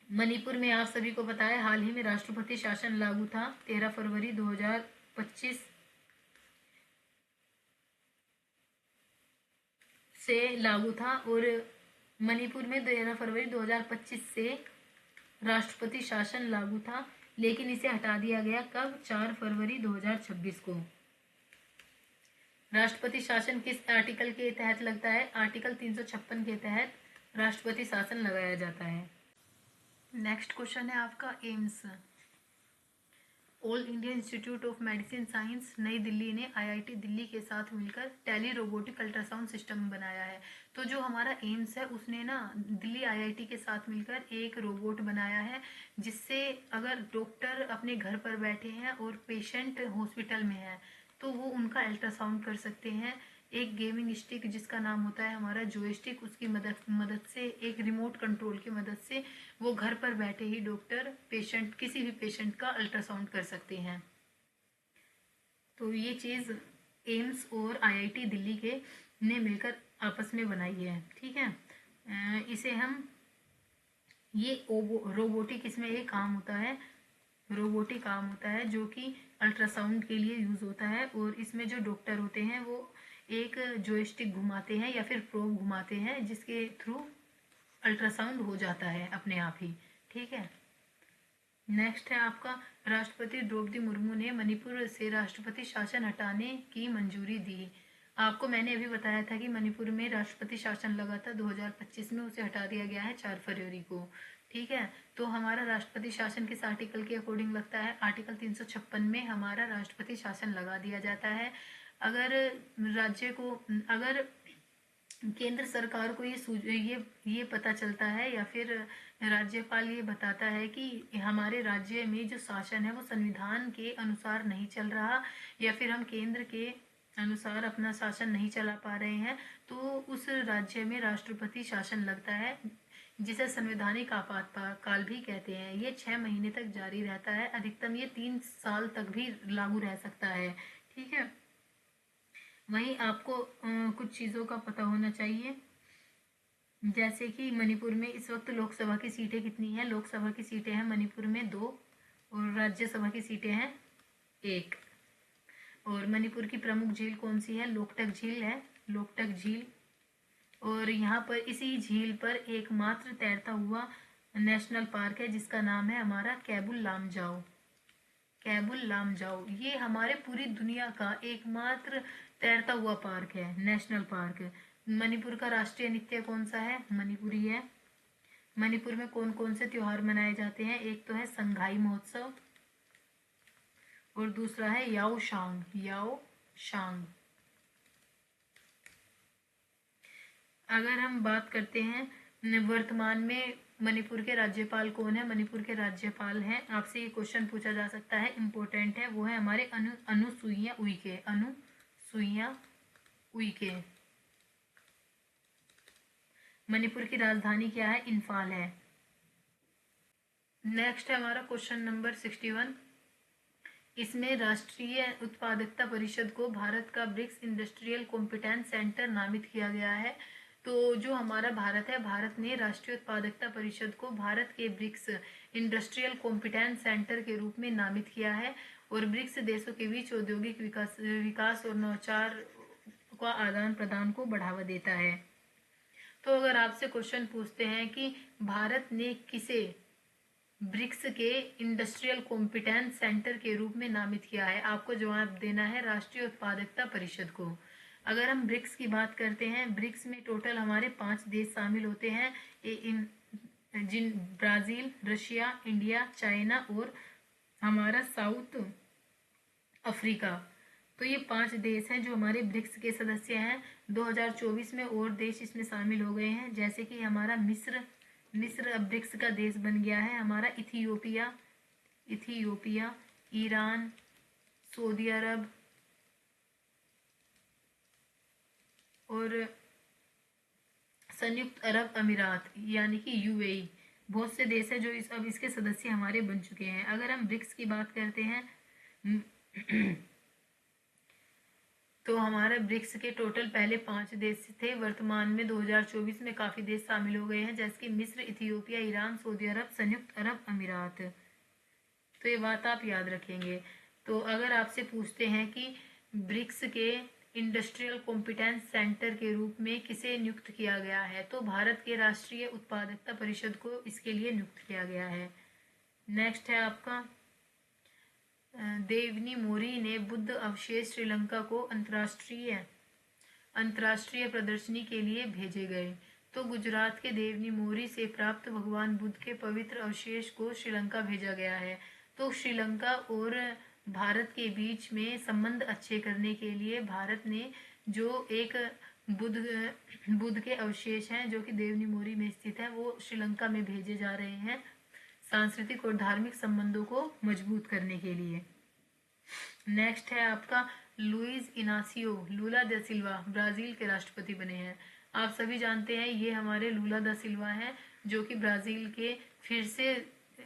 S1: मणिपुर में आप सभी को पता है हाल ही में राष्ट्रपति शासन लागू था 13 फरवरी 2025 से लागू था। और मणिपुर में 13 फरवरी 2025 से राष्ट्रपति शासन लागू था, लेकिन इसे हटा दिया गया कब? 4 फरवरी 2026 को। राष्ट्रपति शासन किस आर्टिकल के तहत लगता है? आर्टिकल 356 के तहत राष्ट्रपति शासन लगाया जाता है। नेक्स्ट क्वेश्चन है आपका AIIMS. All India institute of medicine science नई दिल्ली ने आईआईटी दिल्ली के साथ मिलकर टेली रोबोटिक अल्ट्रासाउंड सिस्टम बनाया है। तो जो हमारा एम्स है उसने ना दिल्ली आईआईटी के साथ मिलकर एक रोबोट बनाया है, जिससे अगर डॉक्टर अपने घर पर बैठे हैं और पेशेंट हॉस्पिटल में है तो वो उनका अल्ट्रासाउंड कर सकते हैं। एक गेमिंग स्टिक जिसका नाम होता है हमारा जॉयस्टिक, उसकी मदद से, एक रिमोट कंट्रोल की मदद से वो घर पर बैठे ही डॉक्टर किसी भी पेशेंट का अल्ट्रासाउंड कर सकते हैं। तो ये चीज़ एम्स और आईआईटी दिल्ली के ने मिलकर आपस में बनाई है, ठीक है। इसे हम ये रोबोटिक, इसमें एक काम होता है, रोबोटिक आर्म होता है जो कि अल्ट्रासाउंड के लिए यूज़ होता है। और इसमें जो डॉक्टर होते हैं वो एक जॉयस्टिक घुमाते हैं या फिर प्रोब घुमाते हैं, जिसके थ्रू अल्ट्रासाउंड हो जाता है अपने आप ही, ठीक है। नेक्स्ट है आपका राष्ट्रपति द्रौपदी मुर्मू ने मणिपुर से राष्ट्रपति शासन हटाने की मंजूरी दी। आपको मैंने अभी बताया था कि मणिपुर में राष्ट्रपति शासन लगा था 2025 में, उसे हटा दिया गया है 4 फरवरी को, ठीक है। तो हमारा राष्ट्रपति शासन किस आर्टिकल के अकॉर्डिंग लगता है? आर्टिकल 356 में हमारा राष्ट्रपति शासन लगा दिया जाता है। अगर केंद्र सरकार को ये पता चलता है या फिर राज्यपाल ये बताता है कि हमारे राज्य में जो शासन है वो संविधान के अनुसार नहीं चल रहा, या फिर हम केंद्र के अनुसार अपना शासन नहीं चला पा रहे हैं, तो उस राज्य में राष्ट्रपति शासन लगता है, जिसे संवैधानिक आपातकाल भी कहते हैं। ये 6 महीने तक जारी रहता है, अधिकतम ये 3 साल तक भी लागू रह सकता है, ठीक है। वहीं आपको कुछ चीज़ों का पता होना चाहिए, जैसे कि मणिपुर में इस वक्त लोकसभा की सीटें कितनी हैं? लोकसभा की सीटें हैं मणिपुर में 2 और राज्यसभा की सीटें हैं 1। और मणिपुर की प्रमुख झील कौन सी है? लोकटक झील है, लोकटक झील। और यहाँ पर इसी झील पर एकमात्र तैरता हुआ नेशनल पार्क है जिसका नाम है हमारा कैबुल लामजाओ। कैबुल लामजाओ ये हमारे पूरी दुनिया का एकमात्र तैरता हुआ पार्क है, नेशनल पार्क। मणिपुर का राष्ट्रीय नृत्य कौन सा है? मणिपुरी है। मणिपुर में कौन कौन से त्योहार मनाए जाते हैं? एक तो है संघाई महोत्सव और दूसरा है याओ शांग। अगर हम बात करते हैं वर्तमान में मणिपुर के राज्यपाल कौन है? मणिपुर के राज्यपाल हैं, आपसे ये क्वेश्चन पूछा जा सकता है, इम्पोर्टेंट है, वो है हमारे अनुसुईया उइके। मणिपुर की राजधानी क्या है? इम्फाल है। नेक्स्ट है हमारा क्वेश्चन नंबर 61। इसमें राष्ट्रीय उत्पादकता परिषद को भारत का ब्रिक्स इंडस्ट्रियल कॉम्पिटेंस सेंटर नामित किया गया है। तो जो हमारा भारत है, भारत ने राष्ट्रीय उत्पादकता परिषद को भारत के ब्रिक्स इंडस्ट्रियल कॉम्पिटेंस सेंटर के रूप में नामित किया है। और ब्रिक्स देशों के बीच औद्योगिक विकास और नवाचार का आदान प्रदान को बढ़ावा देता है। तो अगर आपसे क्वेश्चन पूछते हैं कि भारत ने किसे ब्रिक्स के इंडस्ट्रियल कॉम्पिटेंस सेंटर के रूप में नामित किया है, आपको जवाब देना है राष्ट्रीय उत्पादकता परिषद को। अगर हम ब्रिक्स की बात करते हैं, ब्रिक्स में टोटल हमारे 5 देश शामिल होते हैं, जिन ब्राजील, रशिया, इंडिया, चाइना और हमारा साउथ अफ्रीका। तो ये 5 देश हैं जो हमारे ब्रिक्स के सदस्य हैं। 2024 में और देश इसमें शामिल हो गए हैं, जैसे कि हमारा मिस्र अब ब्रिक्स का देश बन गया है। हमारा इथियोपिया, ईरान, सऊदी अरब और संयुक्त अरब अमीरात यानी कि यूएई, बहुत से देश हैं जो अब इसके सदस्य हमारे बन चुके हैं। अगर हम ब्रिक्स की बात करते हैं तो हमारे ब्रिक्स के टोटल पहले 5 देश थे, वर्तमान में 2024 में काफ़ी देश शामिल हो गए हैं, जैसे कि मिस्र, इथियोपिया, ईरान, सऊदी अरब, संयुक्त अरब अमीरात। तो ये बात आप याद रखेंगे। तो अगर आपसे पूछते हैं कि ब्रिक्स के इंडस्ट्रियल कॉम्पिटेंस सेंटर के रूप में किसे नियुक्त किया गया है, तो भारत के राष्ट्रीय उत्पादकता परिषद को इसके लिए नियुक्त किया गया है। नेक्स्ट है आपका देवनी मोरी ने बुद्ध अवशेष श्रीलंका को अंतर्राष्ट्रीय प्रदर्शनी के लिए भेजे गए। तो गुजरात के देवनी मोरी से प्राप्त भगवान बुद्ध के पवित्र अवशेष को श्रीलंका भेजा गया है। तो श्रीलंका और भारत के बीच में संबंध अच्छे करने के लिए भारत ने जो एक बुद्ध के अवशेष हैं जो कि देवनी मोरी में स्थित है, वो श्रीलंका में भेजे जा रहे हैं सांस्कृतिक और धार्मिक संबंधों को मजबूत करने के लिए। नेक्स्ट है आपका लुइस इनासियो लूला दा सिल्वा ब्राजील के राष्ट्रपति बने हैं। आप सभी जानते हैं ये हमारे लूला दा सिल्वा हैं जो कि ब्राजील के फिर से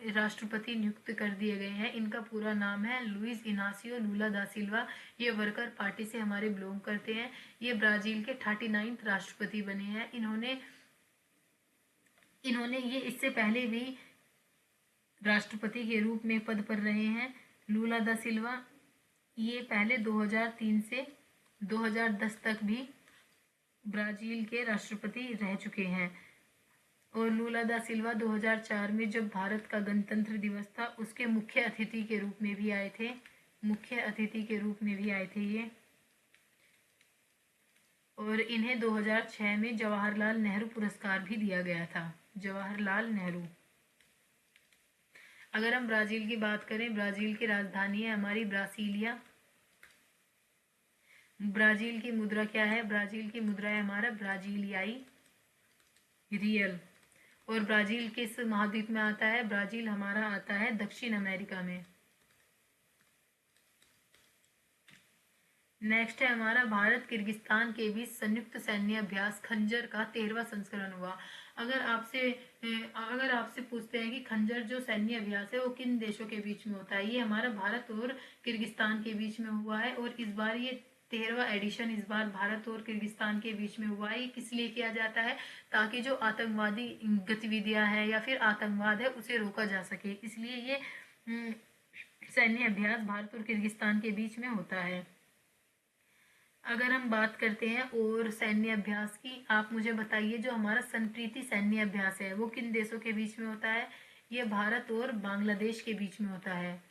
S1: राष्ट्रपति नियुक्त कर दिए गए हैं। इनका पूरा नाम है लुइस इनासियो लूला दा सिल्वा। ये वर्कर पार्टी से हमारे बिलोंग करते हैं। ये ब्राजील के 39 राष्ट्रपति बने हैं। इन्होंने ये इससे पहले भी राष्ट्रपति के रूप में पद पर रहे हैं। लूला दा सिल्वा ये पहले 2003 से 2010 तक भी ब्राजील के राष्ट्रपति रह चुके हैं। और लूला दा सिल्वा 2004 में जब भारत का गणतंत्र दिवस था उसके मुख्य अतिथि के रूप में भी आए थे ये। और इन्हें 2006 में जवाहरलाल नेहरू पुरस्कार भी दिया गया था, जवाहरलाल नेहरू। अगर हम ब्राजील की बात करें, ब्राजील की राजधानी है हमारी ब्रासीलिया। ब्राजील की मुद्रा क्या है? ब्राजील की मुद्रा है हमारा ब्राजीलियाई रियल। और ब्राजील किस महाद्वीप में आता है? ब्राजील हमारा आता है दक्षिण अमेरिका में। नेक्स्ट है हमारा भारत किर्गिस्तान के बीच संयुक्त सैन्य अभ्यास खंजर का 13वां संस्करण हुआ। अगर आपसे पूछते हैं कि खंजर जो सैन्य अभ्यास है वो किन देशों के बीच में होता है, ये हमारा भारत और किर्गिस्तान के बीच में हुआ है। और इस बार ये 13वां एडिशन इस बार भारत और किर्गिस्तान के बीच में हुआ है। ये किस लिए किया जाता है? ताकि जो आतंकवादी गतिविधियां हैं या फिर आतंकवाद है उसे रोका जा सके, इसलिए ये सैन्य अभ्यास भारत और किर्गिस्तान के बीच में होता है। अगर हम बात करते हैं और सैन्य अभ्यास की, आप मुझे बताइए जो हमारा संप्रीति सैन्य अभ्यास है वो किन देशों के बीच में होता है? ये भारत और बांग्लादेश के बीच में होता है।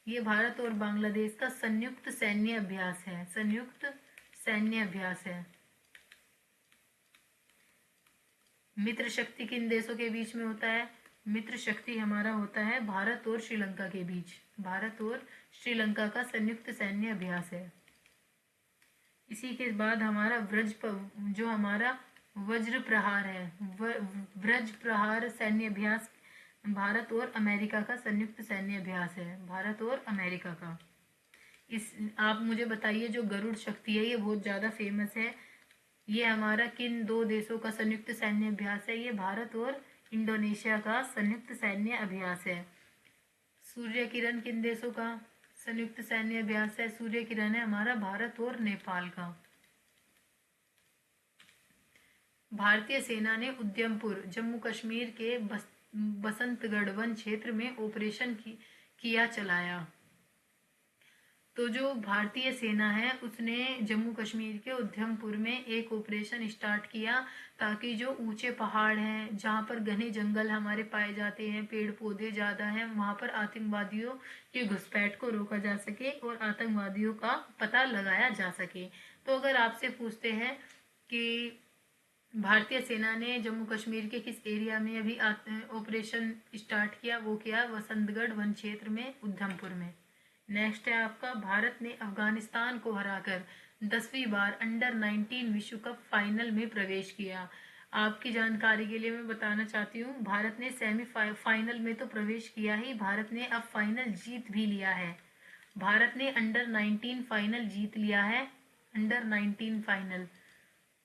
S1: ये भारत और बांग्लादेश का संयुक्त सैन्य अभ्यास है, संयुक्त सैन्य अभ्यास है। मित्र शक्ति किन देशों के बीच में होता है? मित्र शक्ति हमारा होता है भारत और श्रीलंका के बीच। भारत और श्रीलंका का संयुक्त सैन्य अभ्यास है। इसी के बाद हमारा जो हमारा वज्र प्रहार है, व्रज प्रहार सैन्य अभ्यास भारत और अमेरिका का संयुक्त सैन्य अभ्यास है, भारत और अमेरिका का। आप मुझे बताइए जो गरुड़ शक्ति है ये बहुत ज़्यादा फेमस है, ये हमारा किन 2 देशों का संयुक्त सैन्य अभ्यास है? ये भारत और इंडोनेशिया का संयुक्त सैन्य अभ्यास है। सूर्य किरण किन देशों का संयुक्त सैन्य अभ्यास है? सूर्य किरण है हमारा भारत और नेपाल का। भारतीय सेना ने उद्यमपुर जम्मू कश्मीर के बसंतगढ़ वन क्षेत्र में ऑपरेशन किया चलाया। तो जो भारतीय सेना है उसने जम्मू कश्मीर के उधमपुर में एक ऑपरेशन स्टार्ट किया ताकि जो ऊंचे पहाड़ हैं जहाँ पर घने जंगल हमारे पाए जाते हैं, पेड़ पौधे ज़्यादा हैं, वहाँ पर आतंकवादियों की घुसपैठ को रोका जा सके और आतंकवादियों का पता लगाया जा सके। तो अगर आपसे पूछते हैं कि भारतीय सेना ने जम्मू कश्मीर के किस एरिया में अभी ऑपरेशन स्टार्ट किया, वो किया वसंतगढ़ वन क्षेत्र में उधमपुर में। नेक्स्ट है आपका, भारत ने अफगानिस्तान को हराकर 10वीं बार अंडर 19 विश्व कप फाइनल में प्रवेश किया। आपकी जानकारी के लिए मैं बताना चाहती हूँ, भारत ने फाइनल में तो प्रवेश किया ही, भारत ने अब फाइनल जीत भी लिया है। भारत ने अंडर 19 फाइनल जीत लिया है, अंडर 19 फाइनल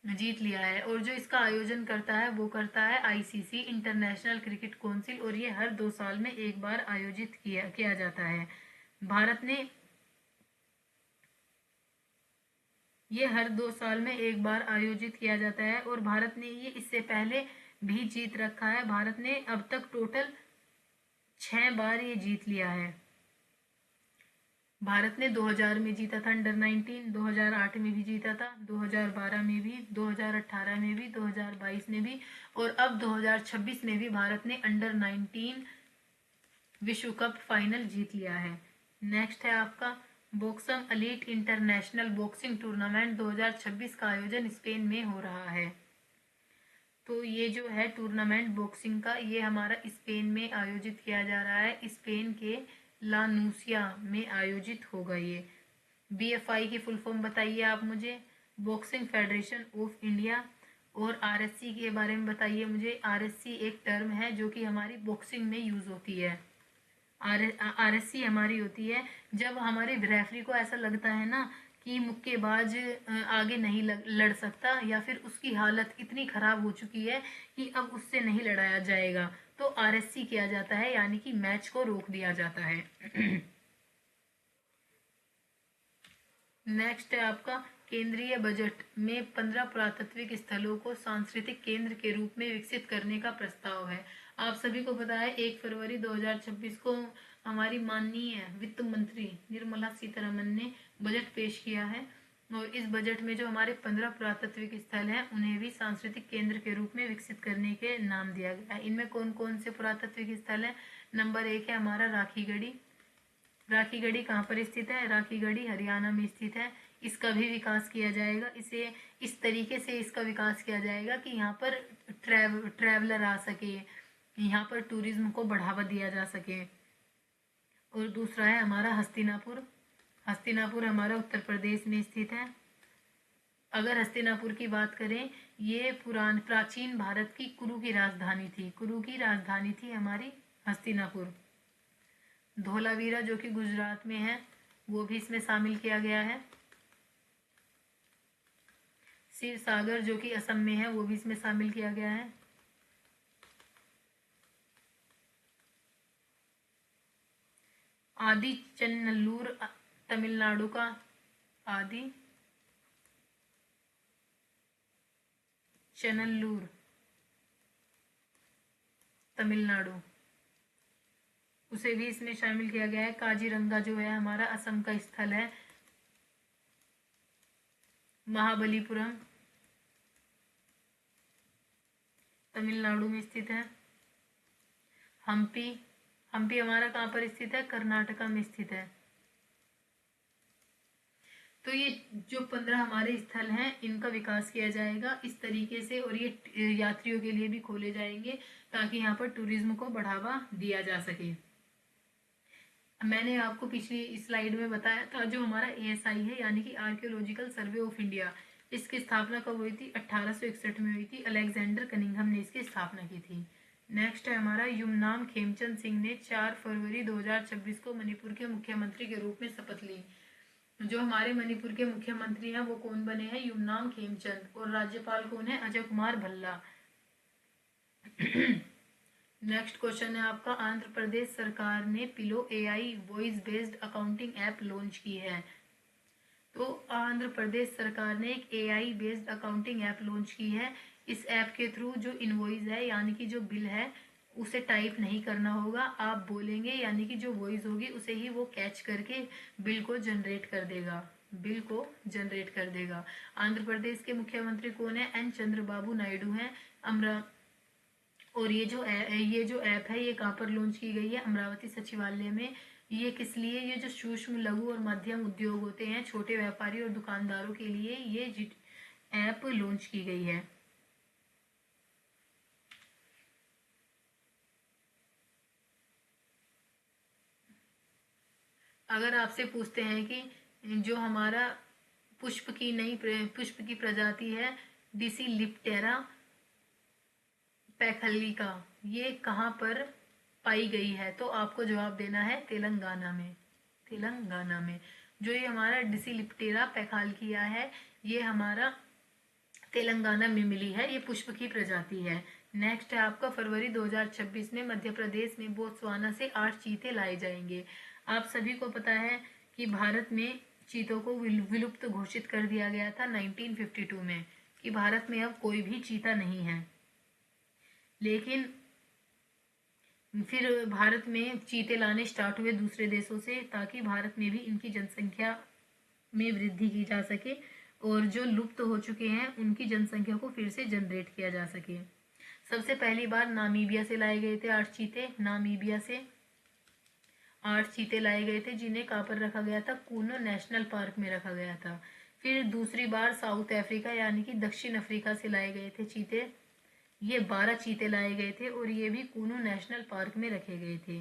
S1: जीत लिया है। और जो इसका आयोजन करता है वो करता है आईसीसी, इंटरनेशनल क्रिकेट काउंसिल, और ये हर 2 साल में एक बार आयोजित किया जाता है। भारत ने ये हर 2 साल में एक बार आयोजित किया जाता है और भारत ने ये इससे पहले भी जीत रखा है। भारत ने अब तक टोटल 6 बार ये जीत लिया है। भारत ने 2000 में जीता था अंडर 19, 2008 में भी जीता था, 2012 में भी, 2018 में भी, 2022 में भी, और अब 2026 में भी भारत ने अंडर 19 विश्व कप फाइनल जीत लिया है। नेक्स्ट है आपका, Boxam elite international boxing tournament 2026 का आयोजन स्पेन में हो रहा है। तो ये जो है टूर्नामेंट बॉक्सिंग का, ये हमारा स्पेन में आयोजित किया जा रहा है। स्पेन के लानूसिया में आयोजित होगा ये। बीएफआई की फुल फॉर्म बताइए आप मुझे, बॉक्सिंग फेडरेशन ऑफ इंडिया। और आरएससी के बारे में बताइए मुझे। आरएससी एक टर्म है जो कि हमारी बॉक्सिंग में यूज होती है। आरएससी हमारी होती है जब हमारे रेफरी को ऐसा लगता है ना कि मुक्केबाज आगे नहीं लड़ सकता, या फिर उसकी हालत इतनी खराब हो चुकी है कि अब उससे नहीं लड़ाया जाएगा, तो आरएससी किया जाता है, यानी कि मैच को रोक दिया जाता है। नेक्स्ट है आपका, केंद्रीय बजट में 15 पुरातात्विक स्थलों को सांस्कृतिक केंद्र के रूप में विकसित करने का प्रस्ताव है। आप सभी को पता है 1 फरवरी 2026 को हमारी माननीय वित्त मंत्री निर्मला सीतारमन ने बजट पेश किया है, और इस बजट में जो हमारे 15 पुरातात्विक स्थल हैं उन्हें भी सांस्कृतिक केंद्र के रूप में विकसित करने के नाम दिया गया है। इनमें कौन कौन से पुरातात्विक स्थल हैं? नंबर 1 है हमारा राखीगढ़ी। राखीगढ़ी कहाँ पर स्थित है? राखीगढ़ी हरियाणा में स्थित है। इसका भी विकास किया जाएगा। इसे इस तरीके से इसका विकास किया जाएगा कि यहाँ पर ट्रैवलर आ सके, यहाँ पर टूरिज्म को बढ़ावा दिया जा सके। और दूसरा है हमारा हस्तिनापुर। हस्तिनापुर हमारा उत्तर प्रदेश में स्थित है। अगर हस्तिनापुर की बात करें, ये प्राचीन भारत की कुरु की राजधानी थी। कुरु की राजधानी थी हमारी हस्तिनापुर। धोलावीरा जो कि गुजरात में है वो भी इसमें शामिल किया गया है। शिव सागर जो कि असम में है वो भी इसमें शामिल किया गया है। आदि चन्नल्लूर तमिलनाडु का, आदि चन्नल्लूर तमिलनाडु, उसे भी इसमें शामिल किया गया है। काजीरंगा जो है हमारा असम का स्थल है। महाबलीपुरम तमिलनाडु में स्थित है। हम्पी, हम्पी हमारा कहाँ पर स्थित है? कर्नाटका में स्थित है। तो ये जो 15 हमारे स्थल हैं इनका विकास किया जाएगा इस तरीके से, और ये यात्रियों के लिए भी खोले जाएंगे ताकि यहाँ पर टूरिज्म को बढ़ावा दिया जा सके। मैंने आपको पिछली स्लाइड में बताया था जो हमारा एएसआई है, यानी कि आर्कियोलॉजिकल सर्वे ऑफ इंडिया, इसकी स्थापना कब हुई थी? 1861 में हुई थी। अलेक्जेंडर कनिंघम ने इसकी स्थापना की थी। नेक्स्ट है हमारा, युमनाम खेमचंद सिंह ने 4 फरवरी 2026 को मणिपुर के मुख्यमंत्री के रूप में शपथ ली। जो हमारे मणिपुर के मुख्यमंत्री हैं वो कौन बने हैं? युमनाम खेमचंद। और राज्यपाल कौन है? अजय कुमार भल्ला। नेक्स्ट क्वेश्चन है आपका, आंध्र प्रदेश सरकार ने pillow AI voice based accounting app launch की है। तो आंध्र प्रदेश सरकार ने एक AI based accounting app launch की है। इस ऐप के थ्रू जो इनवॉइस है, यानी कि जो बिल है, उसे टाइप नहीं करना होगा, आप बोलेंगे यानी कि जो वॉइस होगी उसे ही वो कैच करके बिल को जनरेट कर देगा, बिल को जनरेट कर देगा। आंध्र प्रदेश के मुख्यमंत्री कौन है? एन चंद्रबाबू नायडू हैं। अमरा और ये जो ऐप है ये कहाँ पर लॉन्च की गई है? अमरावती सचिवालय में। ये किस लिए? ये जो सूक्ष्म लघु और मध्यम उद्योग होते हैं, छोटे व्यापारी और दुकानदारों के लिए ये ऐप लॉन्च की गई है। अगर आपसे पूछते हैं कि जो हमारा पुष्प की प्रजाति है डिसिलिप्टेरा पैखलिका, ये कहाँ पर पाई गई है? तो आपको जवाब देना है तेलंगाना में। तेलंगाना में। जो ये हमारा डिसिलिप्टेरा पैखालकिया है, ये हमारा तेलंगाना में मिली है, ये पुष्प की प्रजाति है। नेक्स्ट है आपका फरवरी 2026 में मध्य प्रदेश में बोत्सवाना से 8 चीते लाए जाएंगे। आप सभी को पता है कि भारत में चीतों को विलुप्त घोषित कर दिया गया था 1952 में, कि भारत में अब कोई भी चीता नहीं है। लेकिन फिर भारत में चीते लाने स्टार्ट हुए दूसरे देशों से, ताकि भारत में भी इनकी जनसंख्या में वृद्धि की जा सके और जो लुप्त हो चुके हैं उनकी जनसंख्या को फिर से जनरेट किया जा सके। सबसे पहली बार नामीबिया से लाए गए थे 8 चीते। नामीबिया से 8 चीते लाए गए थे, जिन्हें कहाँ पर रखा गया था? कूनो नेशनल पार्क में रखा गया था। फिर दूसरी बार साउथ अफ्रीका यानी कि दक्षिण अफ्रीका से लाए गए थे चीते। ये 12 चीते लाए गए थे और ये भी कूनो नेशनल पार्क में रखे गए थे।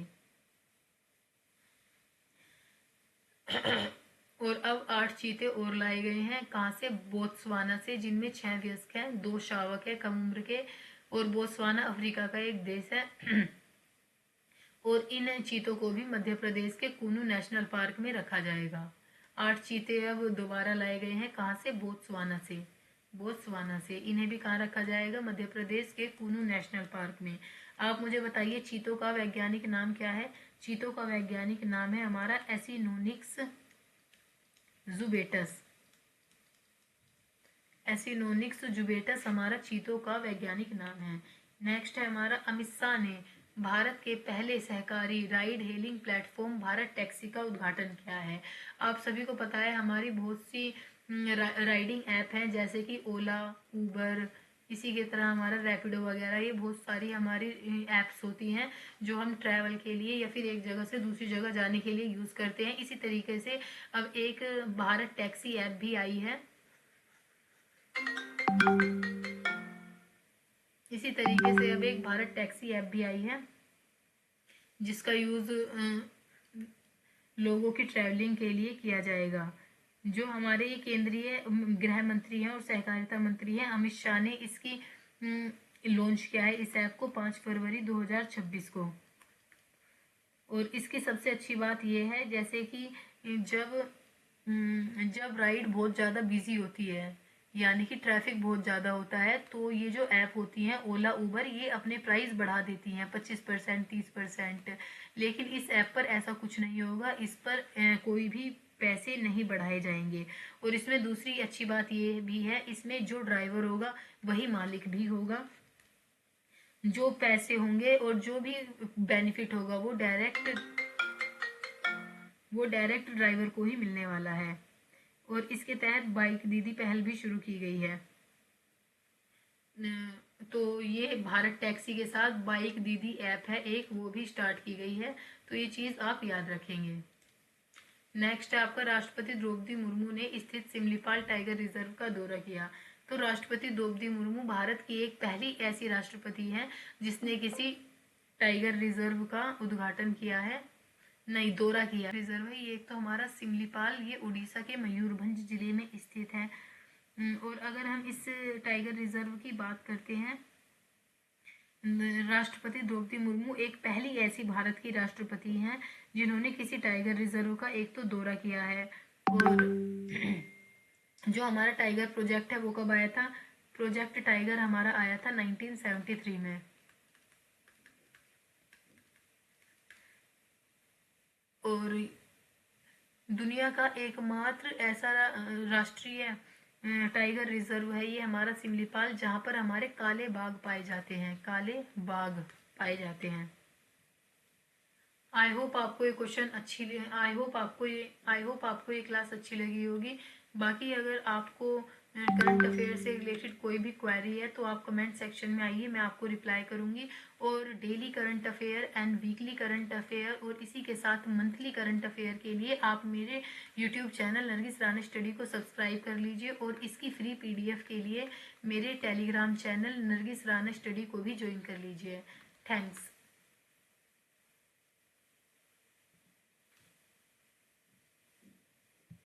S1: और अब 8 चीते और लाए गए हैं। कहाँ से? बोत्सवाना से, जिनमें 6 वयस्क हैं, 2 शावक है कम उम्र के। और बोत्सवाना अफ्रीका का एक देश है। और इन चीतों को भी मध्य प्रदेश के कूनू नेशनल पार्क में रखा जाएगा। 8 चीते अब दोबारा लाए गए हैं। कहाँ से? बोत्सवाना से। बोत्सवाना से। इन्हें भी कहाँ रखा जाएगा? मध्य प्रदेश के कूनू नेशनल पार्क में। आप मुझे बताइए चीतों का वैज्ञानिक नाम क्या है? चीतों का वैज्ञानिक नाम है हमारा एसिनोनिक्स जुबेटस। एसिनोनिक्स जुबेटस हमारा चीतों का वैज्ञानिक नाम है। नेक्स्ट है हमारा अमित शाह ने भारत के पहले सहकारी ride hailing platform Bharat taxi का उद्घाटन किया है। आप सभी को पता है हमारी बहुत सी राइडिंग ऐप हैं, जैसे कि ओला, उबर, इसी के तरह हमारा रैपिडो वगैरह, ये बहुत सारी हमारी ऐप्स होती हैं जो हम ट्रैवल के लिए या फिर एक जगह से दूसरी जगह जाने के लिए यूज़ करते हैं। इसी तरीके से अब एक भारत टैक्सी ऐप भी आई है। इसी तरीके से अब एक भारत टैक्सी ऐप भी आई है, जिसका यूज़ लोगों की ट्रैवलिंग के लिए किया जाएगा। जो हमारे ये केंद्रीय गृह मंत्री हैं और सहकारिता मंत्री हैं अमित शाह ने इसकी लॉन्च किया है इस ऐप को 5 फरवरी 2026 को। और इसकी सबसे अच्छी बात यह है, जैसे कि जब राइड बहुत ज़्यादा बिजी होती है यानी कि ट्रैफिक बहुत ज़्यादा होता है, तो ये जो ऐप होती हैं ओला, उबर, ये अपने प्राइस बढ़ा देती हैं 25%, 30%। लेकिन इस ऐप पर ऐसा कुछ नहीं होगा, इस पर कोई भी पैसे नहीं बढ़ाए जाएंगे। और इसमें दूसरी अच्छी बात ये भी है, इसमें जो ड्राइवर होगा वही मालिक भी होगा। जो पैसे होंगे और जो भी बेनिफिट होगा वो डायरेक्ट ड्राइवर को ही मिलने वाला है। और इसके तहत बाइक दीदी पहल भी शुरू की गई है। तो ये भारत टैक्सी के साथ बाइक दीदी ऐप है एक, वो भी स्टार्ट की गई है, तो ये चीज़ आप याद रखेंगे। नेक्स्ट है आपका राष्ट्रपति द्रौपदी मुर्मू ने स्थित सिमलीपाल टाइगर रिजर्व का दौरा किया। तो राष्ट्रपति द्रौपदी मुर्मू भारत की एक पहली ऐसी राष्ट्रपति हैं जिसने किसी टाइगर रिजर्व का उद्घाटन किया है, नहीं दौरा किया। रिजर्व है ये, एक तो हमारा सिमलीपाल, ये उड़ीसा के मयूरभंज जिले में स्थित है। और अगर हम इस टाइगर रिजर्व की बात करते हैं, राष्ट्रपति द्रौपदी मुर्मू एक पहली ऐसी भारत की राष्ट्रपति हैं जिन्होंने किसी टाइगर रिजर्व का एक तो दौरा किया है। और जो हमारा टाइगर प्रोजेक्ट है वो कब आया था? प्रोजेक्ट टाइगर हमारा आया था 1973 में। और दुनिया का एकमात्र ऐसा राष्ट्रीय टाइगर रिजर्व है ये हमारा सिमलीपाल, जहाँ पर हमारे काले बाघ पाए जाते हैं। काले बाघ पाए जाते हैं। आई होप आपको ये क्लास अच्छी लगी होगी। बाकी अगर आपको करंट अफेयर से रिलेटेड कोई भी क्वेरी है तो आप कमेंट सेक्शन में आइए, मैं आपको रिप्लाई करूंगी। और daily current affair and weekly current affair और इसी के साथ मंथली करंट अफेयर के लिए आप मेरे YouTube channel Nargis Rana study को सब्सक्राइब कर लीजिए, और इसकी फ्री PDF के लिए मेरे Telegram channel Nargis Rana study को भी ज्वाइन कर लीजिए। थैंक्स।